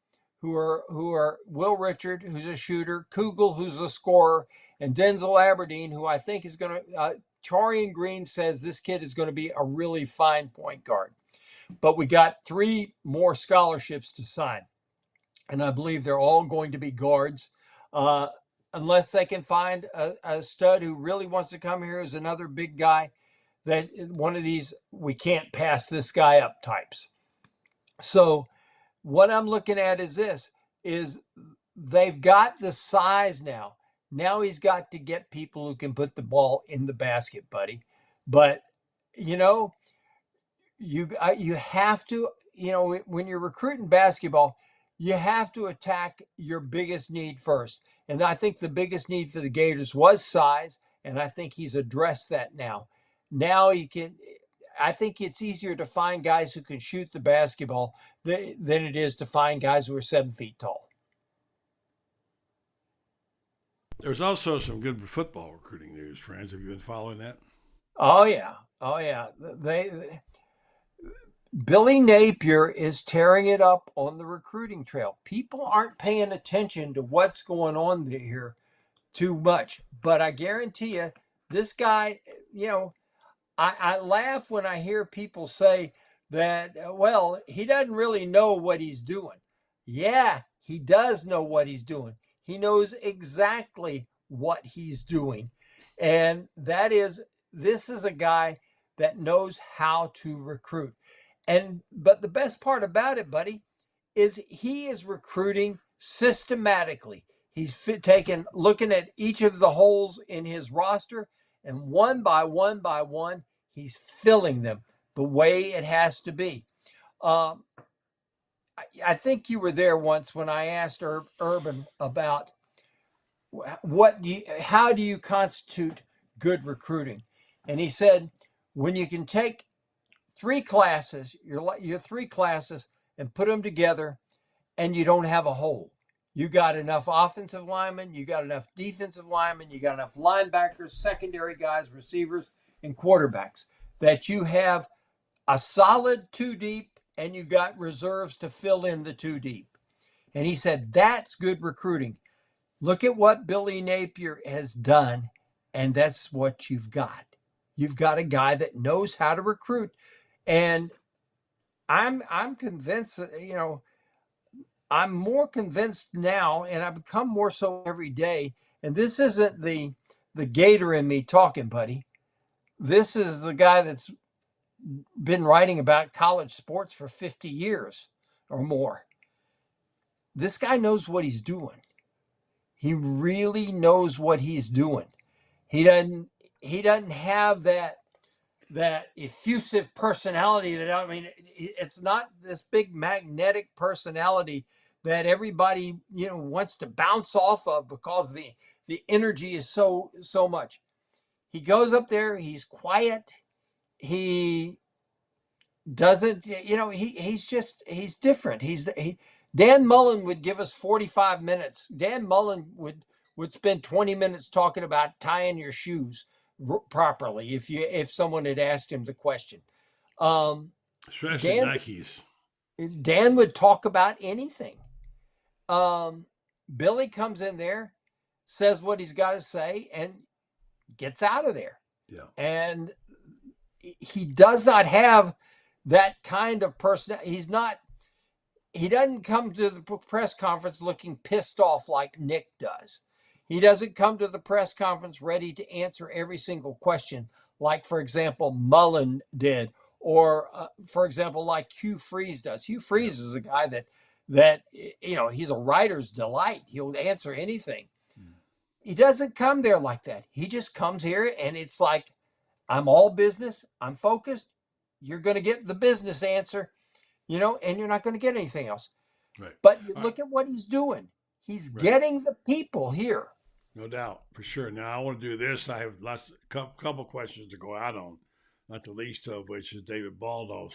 who are Will Richard, who's a shooter, Kugel, who's a scorer, and Denzel Aberdeen, who I think is going to Torian Green says this kid is going to be a really fine point guard. But we got 3 more scholarships to sign. And I believe they're all going to be guards. Unless they can find a stud who really wants to come here as another big guy, that one of these, we can't pass this guy up types. So what I'm looking at is they've got the size now. Now he's got to get people who can put the ball in the basket, buddy. But, you have to, when you're recruiting basketball, you have to attack your biggest need first. And I think the biggest need for the Gators was size, and I think he's addressed that now. Now I think it's easier to find guys who can shoot the basketball than it is to find guys who are 7 feet tall. There's also some good football recruiting news, Franz. Have you been following that? Oh yeah. Billy Napier is tearing it up on the recruiting trail. People aren't paying attention to what's going on here too much, but I guarantee you, this guy, I laugh when I hear people say that, well, he doesn't really know what he's doing. Yeah, he does know what he's doing. He knows exactly what he's doing. And this is a guy that knows how to recruit. But the best part about it, buddy, is he is recruiting systematically. He's looking at each of the holes in his roster, and one by one, he's filling them the way it has to be. I think you were there once when I asked Urban about how do you constitute good recruiting? And he said, when you can take your three classes and put them together and you don't have a hole. You got enough offensive linemen, you got enough defensive linemen, you got enough linebackers, secondary guys, receivers, and quarterbacks that you have a solid two deep and you got reserves to fill in the two deep. And he said, that's good recruiting. Look at what Billy Napier has done, and that's what you've got. You've got a guy that knows how to recruit. And I'm convinced that, I'm more convinced now, and I become more so every day. And this isn't the Gator in me talking, buddy. This is the guy that's been writing about college sports for 50 years or more. This guy knows what he's doing. He really knows what he's doing. He doesn't have that effusive personality it's not this big magnetic personality that everybody wants to bounce off of because the energy is so much. He goes up there, he's quiet, he doesn't he's different. Dan Mullen would give us 45 minutes. Dan Mullen would spend 20 minutes talking about tying your shoes properly if someone had asked him the question. Especially Nikes. Dan would talk about anything. Billy comes in there, says what he's got to say, and gets out of there. Yeah. And he does not have that kind of person. He doesn't come to the press conference looking pissed off like Nick does. He doesn't come to the press conference ready to answer every single question, like, for example, Mullen did, or, for example, like Hugh Freeze does. Hugh Freeze is a guy that he's a writer's delight. He'll answer anything. He doesn't come there like that. He just comes here, and it's like, I'm all business. I'm focused. You're going to get the business answer, and you're not going to get anything else. Right. But look at what he's doing. He's getting the people here. No doubt, for sure. Now, I want to do this. I have couple questions to go out on, not the least of which is David Baldos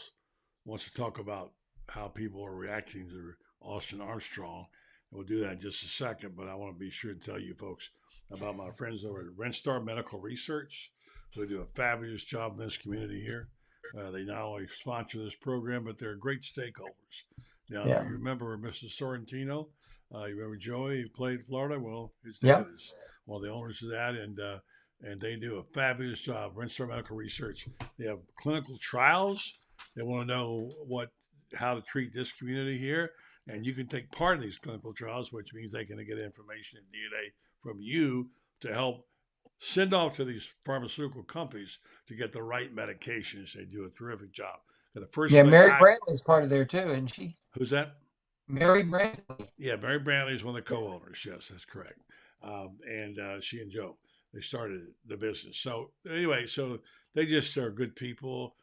wants to talk about how people are reacting to Austin Armstrong. We'll do that in just a second, but I want to be sure to tell you folks about my friends over at Renstar Medical Research, who do a fabulous job in this community here. They not only sponsor this program, but they're great stakeholders. Now, you remember Mr. Sorrentino? You remember Joey, who played Florida? Well, his dad is one of the owners of that, and they do a fabulous job. Renstar Medical Research. They have clinical trials. They want to know how to treat this community here, and you can take part in these clinical trials, which means they can get information and DNA from you to help send off to these pharmaceutical companies to get the right medications. They do a terrific job. Mary Brantley's part of there too, isn't she? Who's that? Mary Brantley. Yeah, Mary Brantley is one of the co-owners. Yes, that's correct. And she and Joe, they started the business. So anyway, so they just are good people.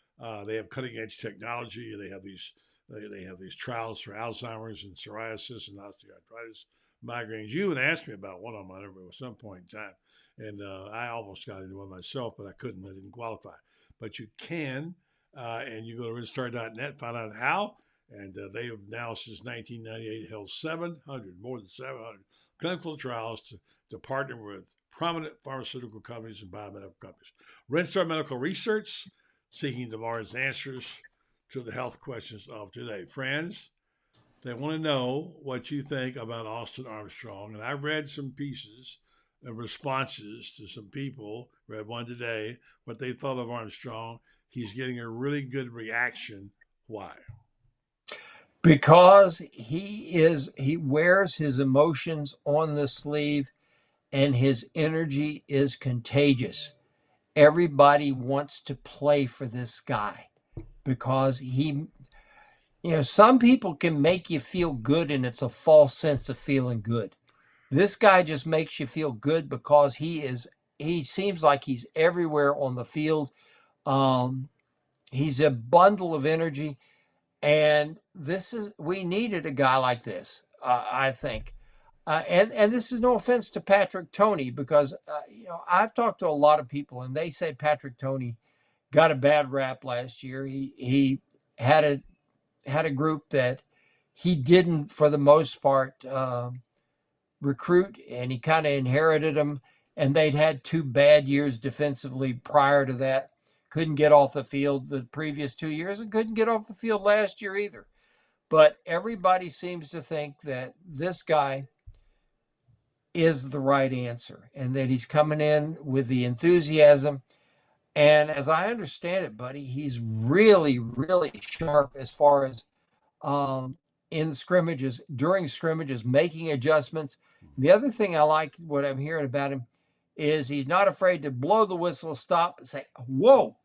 They have cutting edge technology. They have these trials for Alzheimer's and psoriasis and osteoarthritis, migraines. You would ask me about one of them at some point in time. And I almost got into one myself, but I couldn't. I didn't qualify. But you can, and you go to redstar.net, find out how. And they have now, since 1998, held more than 700 clinical trials to partner with prominent pharmaceutical companies and biomedical companies. Redstar Medical Research, seeking tomorrow's answers to the health questions of today. Friends, they want to know what you think about Austin Armstrong. And I read some pieces and responses to some people, read one today, what they thought of Armstrong. He's getting a really good reaction. Why? Because he wears his emotions on the sleeve, and his energy is contagious. Everybody wants to play for this guy because some people can make you feel good, and it's a false sense of feeling good. This guy just makes you feel good because he seems like he's everywhere on the field. He's a bundle of energy. And we needed a guy like this, I think. And this is no offense to Patrick Toney, because I've talked to a lot of people and they say Patrick Toney got a bad rap last year. He had a group that he didn't, for the most part, recruit, and he kind of inherited them. And they'd had 2 bad years defensively prior to that. Couldn't get off the field the previous 2 years, and couldn't get off the field last year either. But everybody seems to think that this guy is the right answer, and that he's coming in with the enthusiasm. And as I understand it, buddy, he's really, really sharp as far as in scrimmages, during scrimmages, making adjustments. The other thing I like, what I'm hearing about him, is he's not afraid to blow the whistle, stop, and say, whoa,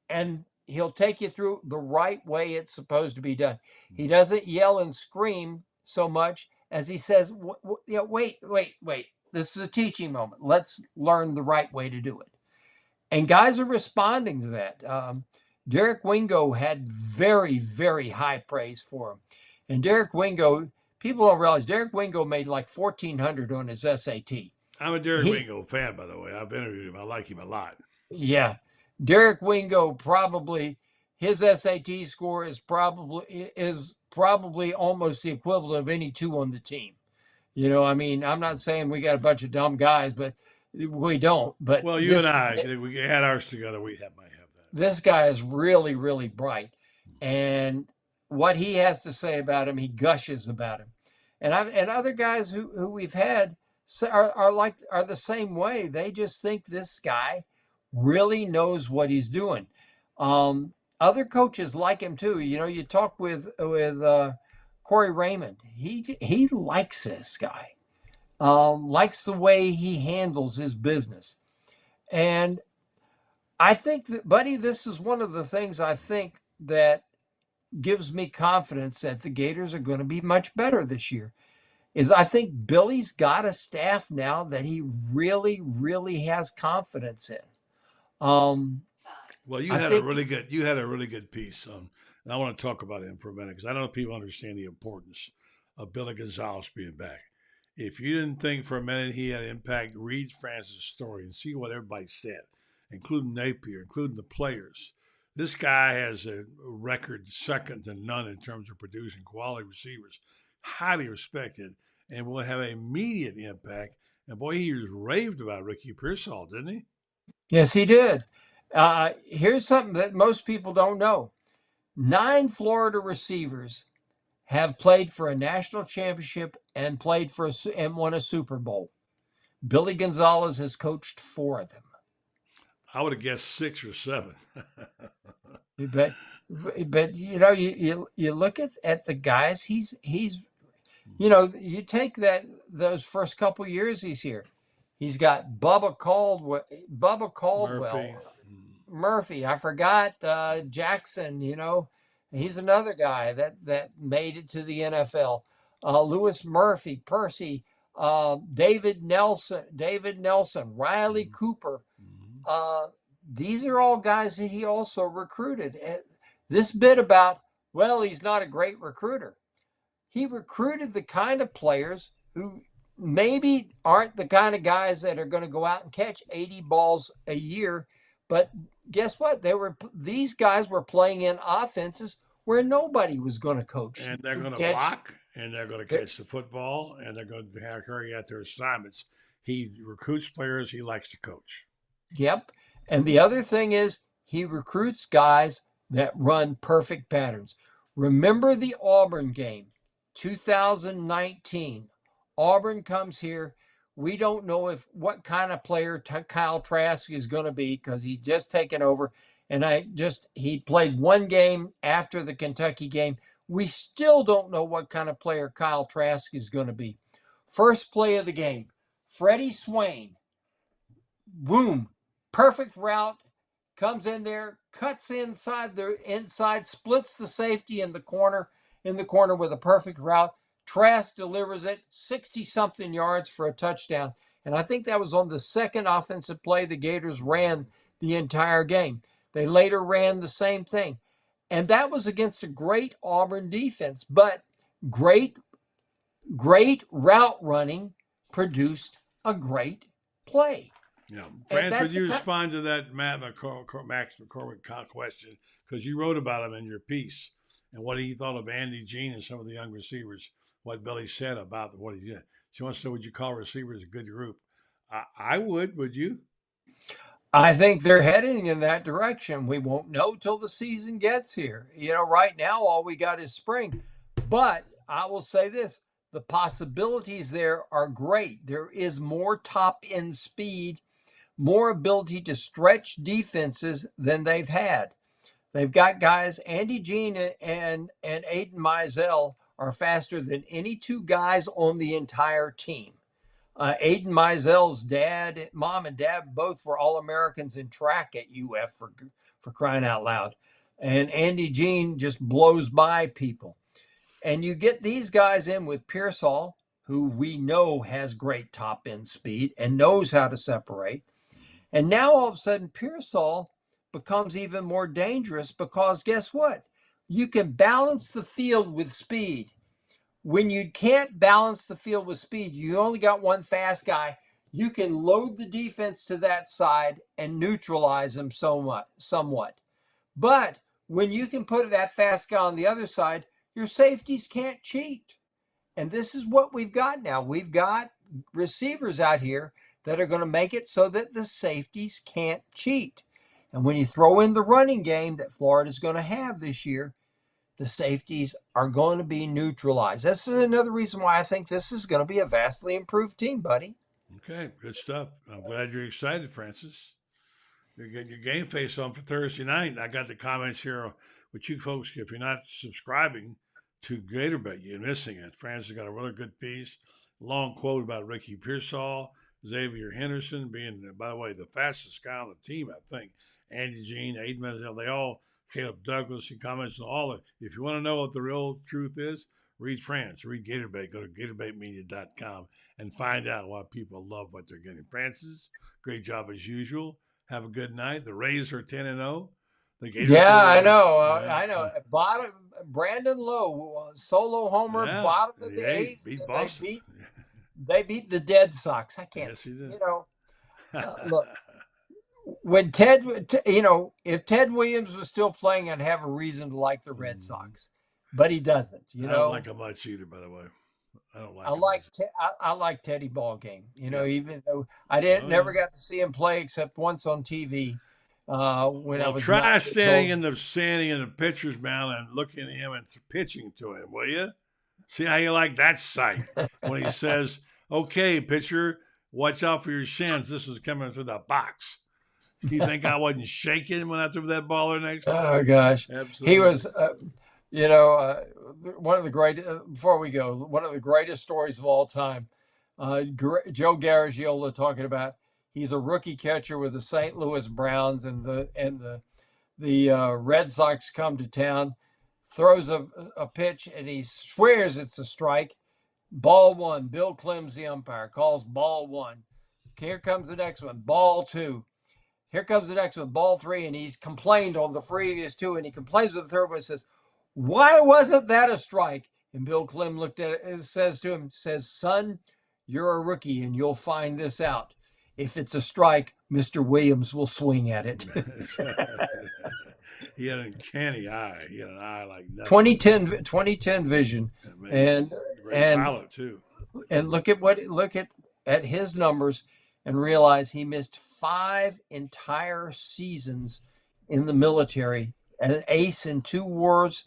and he'll take you through the right way it's supposed to be done. He doesn't yell and scream so much as he says, wait. This is a teaching moment. Let's learn the right way to do it. And guys are responding to that. Derek Wingo had very, very high praise for him. And Derek Wingo, people don't realize Derek Wingo made like 1,400 on his SAT. I'm a Derek Wingo fan, by the way. I've interviewed him. I like him a lot. Yeah. Derek Wingo, probably his SAT score is probably almost the equivalent of any 2 on the team. I mean, I'm not saying we got a bunch of dumb guys, but we don't. But well, you and I, we had ours together. We might have that. This guy is really, really bright, and what he has to say about him, he gushes about him. And other guys who we've had are the same way. They just think this guy really knows what he's doing. Other coaches like him too. You talk with Corey Raymond. He likes this guy. Likes the way he handles his business. And I think that, buddy, this is one of the things I think that gives me confidence that the Gators are going to be much better this year. Is I think Billy's got a staff now that he really, really has confidence in. Well, you had a really good piece, and I want to talk about him for a minute because I don't know if people understand the importance of Billy Gonzalez being back. If you didn't think for a minute he had impact, read Francis' story and see what everybody said, including Napier, including the players. This guy has a record second to none in terms of producing quality receivers, highly respected, and will have an immediate impact. And boy, he was raved about Ricky Pearsall, didn't he? Yes, he did. Here's something that most people don't know. 9 Florida receivers have played for a national championship and played for and won a Super Bowl. Billy Gonzalez has coached 4 of them. I would have guessed 6 or 7. but you look at the guys. He's you take those first couple years he's here. He's got Bubba Caldwell, Murphy. I forgot Jackson. He's another guy that made it to the NFL. Lewis Murphy, Percy, David Nelson, Riley Cooper. These are all guys that he also recruited. This bit about, well, he's not a great recruiter. He recruited the kind of players who maybe aren't the kind of guys that are going to go out and catch 80 balls a year. But guess what? These guys were playing in offenses where nobody was going to coach. And they're going to block, and they're going to catch the football, and they're going to carry out their assignments. He recruits players he likes to coach. Yep. And the other thing is he recruits guys that run perfect patterns. Remember the Auburn game, 2019. Auburn comes here. We don't know what kind of player Kyle Trask is going to be because he's just taken over. And he played 1 game after the Kentucky game. We still don't know what kind of player Kyle Trask is going to be. First play of the game, Freddie Swain. Boom. Perfect route. Comes in there, cuts inside, splits the safety in the corner with a perfect route. Trask delivers it 60-something yards for a touchdown. And I think that was on the second offensive play the Gators ran the entire game. They later ran the same thing. And that was against a great Auburn defense, but great great route running produced a great play. Yeah, And France, would that's you respond to that Max McCormick question? Because you wrote about him in your piece and what he thought of Andy Jean and some of the young receivers, what Billy said about what he did. She wants to know, would you call receivers a good group? I would you? I think they're heading in that direction. We won't know till the season gets here. Right now, all we got is spring. But I will say this, the possibilities there are great. There is more top end speed, more ability to stretch defenses than they've had. They've got guys, Andy Jean and Aiden Mizell are faster than any two guys on the entire team. Aiden Mizell's mom and dad both were All-Americans in track at UF for crying out loud. And Andy Jean just blows by people. And you get these guys in with Pearsall, who we know has great top end speed and knows how to separate. And now all of a sudden, Pearsall becomes even more dangerous because guess what? You can balance the field with speed. When you can't balance the field with speed, you only got one fast guy. You can load the defense to that side and neutralize them somewhat. But when you can put that fast guy on the other side, your safeties can't cheat. And this is what we've got now. We've got receivers out here that are going to make it so that the safeties can't cheat. And when you throw in the running game that Florida's going to have this year, the safeties are going to be neutralized. This is another reason why I think this is going to be a vastly improved team, buddy. Okay, good stuff. I'm glad you're excited, Francis. You're getting your game face on for Thursday night. I got the comments here with you folks. If you're not subscribing to Gator Bet, you're missing it. Francis got a really good piece, long quote about Ricky Pearsall, Xavier Henderson being, by the way, the fastest guy on the team, I think. Andy Jean, Aiden Mazel, they all, Caleb Douglas, he comments on all of it. If you want to know what the real truth is, read France, read GatorBait, go to GatorBaitMedia.com and find out why people love what they're getting. Francis, great job as usual. Have a good night. The Rays are 10-0. The Gators I know. I know. Bottom, Brandon Lowe, solo homer, bottom of the eighth. Beat Boston. They beat the Dead Sox. I can't. Yes, look. When if Ted Williams was still playing, I'd have a reason to like the Red Sox, but he doesn't. I don't like him much either, by the way. I don't like. I like Teddy Ballgame. Even though I never got to see him play except once on TV. When I was try standing in the pitcher's mound and looking at him and pitching to him, will you? See how you like that sight when he says, "Okay, pitcher, watch out for your shins. This is coming through the box." Do you think I wasn't shaking when I threw that ball there next time? Oh gosh, absolutely. He was. One of the great. Before we go, one of the greatest stories of all time. Joe Garagiola talking about he's a rookie catcher with the St. Louis Browns, and the Red Sox come to town, throws a pitch, and he swears it's a strike. Ball one. Bill Clem's the umpire, calls ball one. Here comes the next one. Ball two. Here comes the next one, ball three, and he's complained on the previous two, and he complains with the third one and says, "Why wasn't that a strike?" And Bill Clem looked at it and says to him, "Son, you're a rookie, and you'll find this out. If it's a strike, Mr. Williams will swing at it." He had an uncanny eye. He had an eye like nothing. 2010 vision. Amazing. Great pilot, too. And look at his numbers and realize he missed 5 entire seasons in the military, an ace in 2 wars.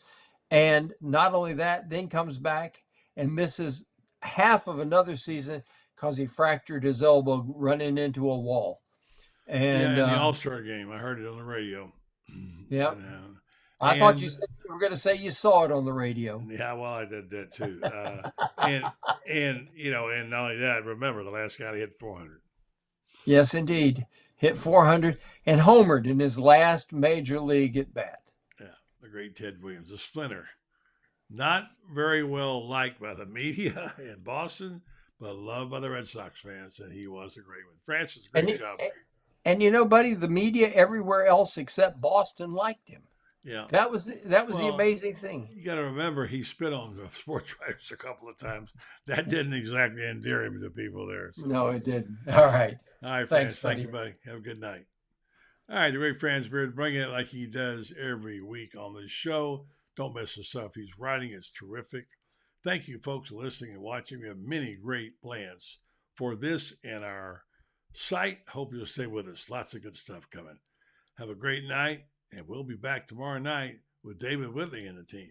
And not only that, then comes back and misses half of another season because he fractured his elbow running into a wall. And in the All-Star game, I heard it on the radio. Yeah. I thought you were going to say you saw it on the radio. Yeah, well, I did that too. And not only that, remember the last guy he hit 400. Yes, indeed. Hit 400 and homered in his last major league at bat. Yeah, the great Ted Williams, a splinter. Not very well liked by the media in Boston, but loved by the Red Sox fans, and he was a great one. Francis, great job. And buddy, the media everywhere else except Boston liked him. Yeah. That was the amazing thing. You got to remember, he spit on the sports writers a couple of times. That didn't exactly endear him to people there. So. No, it didn't. All right. All right, Thanks, friends. Thank you, buddy. Have a good night. All right, the Rick Fransberg bringing it like he does every week on this show. Don't miss the stuff he's writing. It's terrific. Thank you, folks, for listening and watching. We have many great plans for this and our site. Hope you'll stay with us. Lots of good stuff coming. Have a great night, and we'll be back tomorrow night with David Whitley and the team.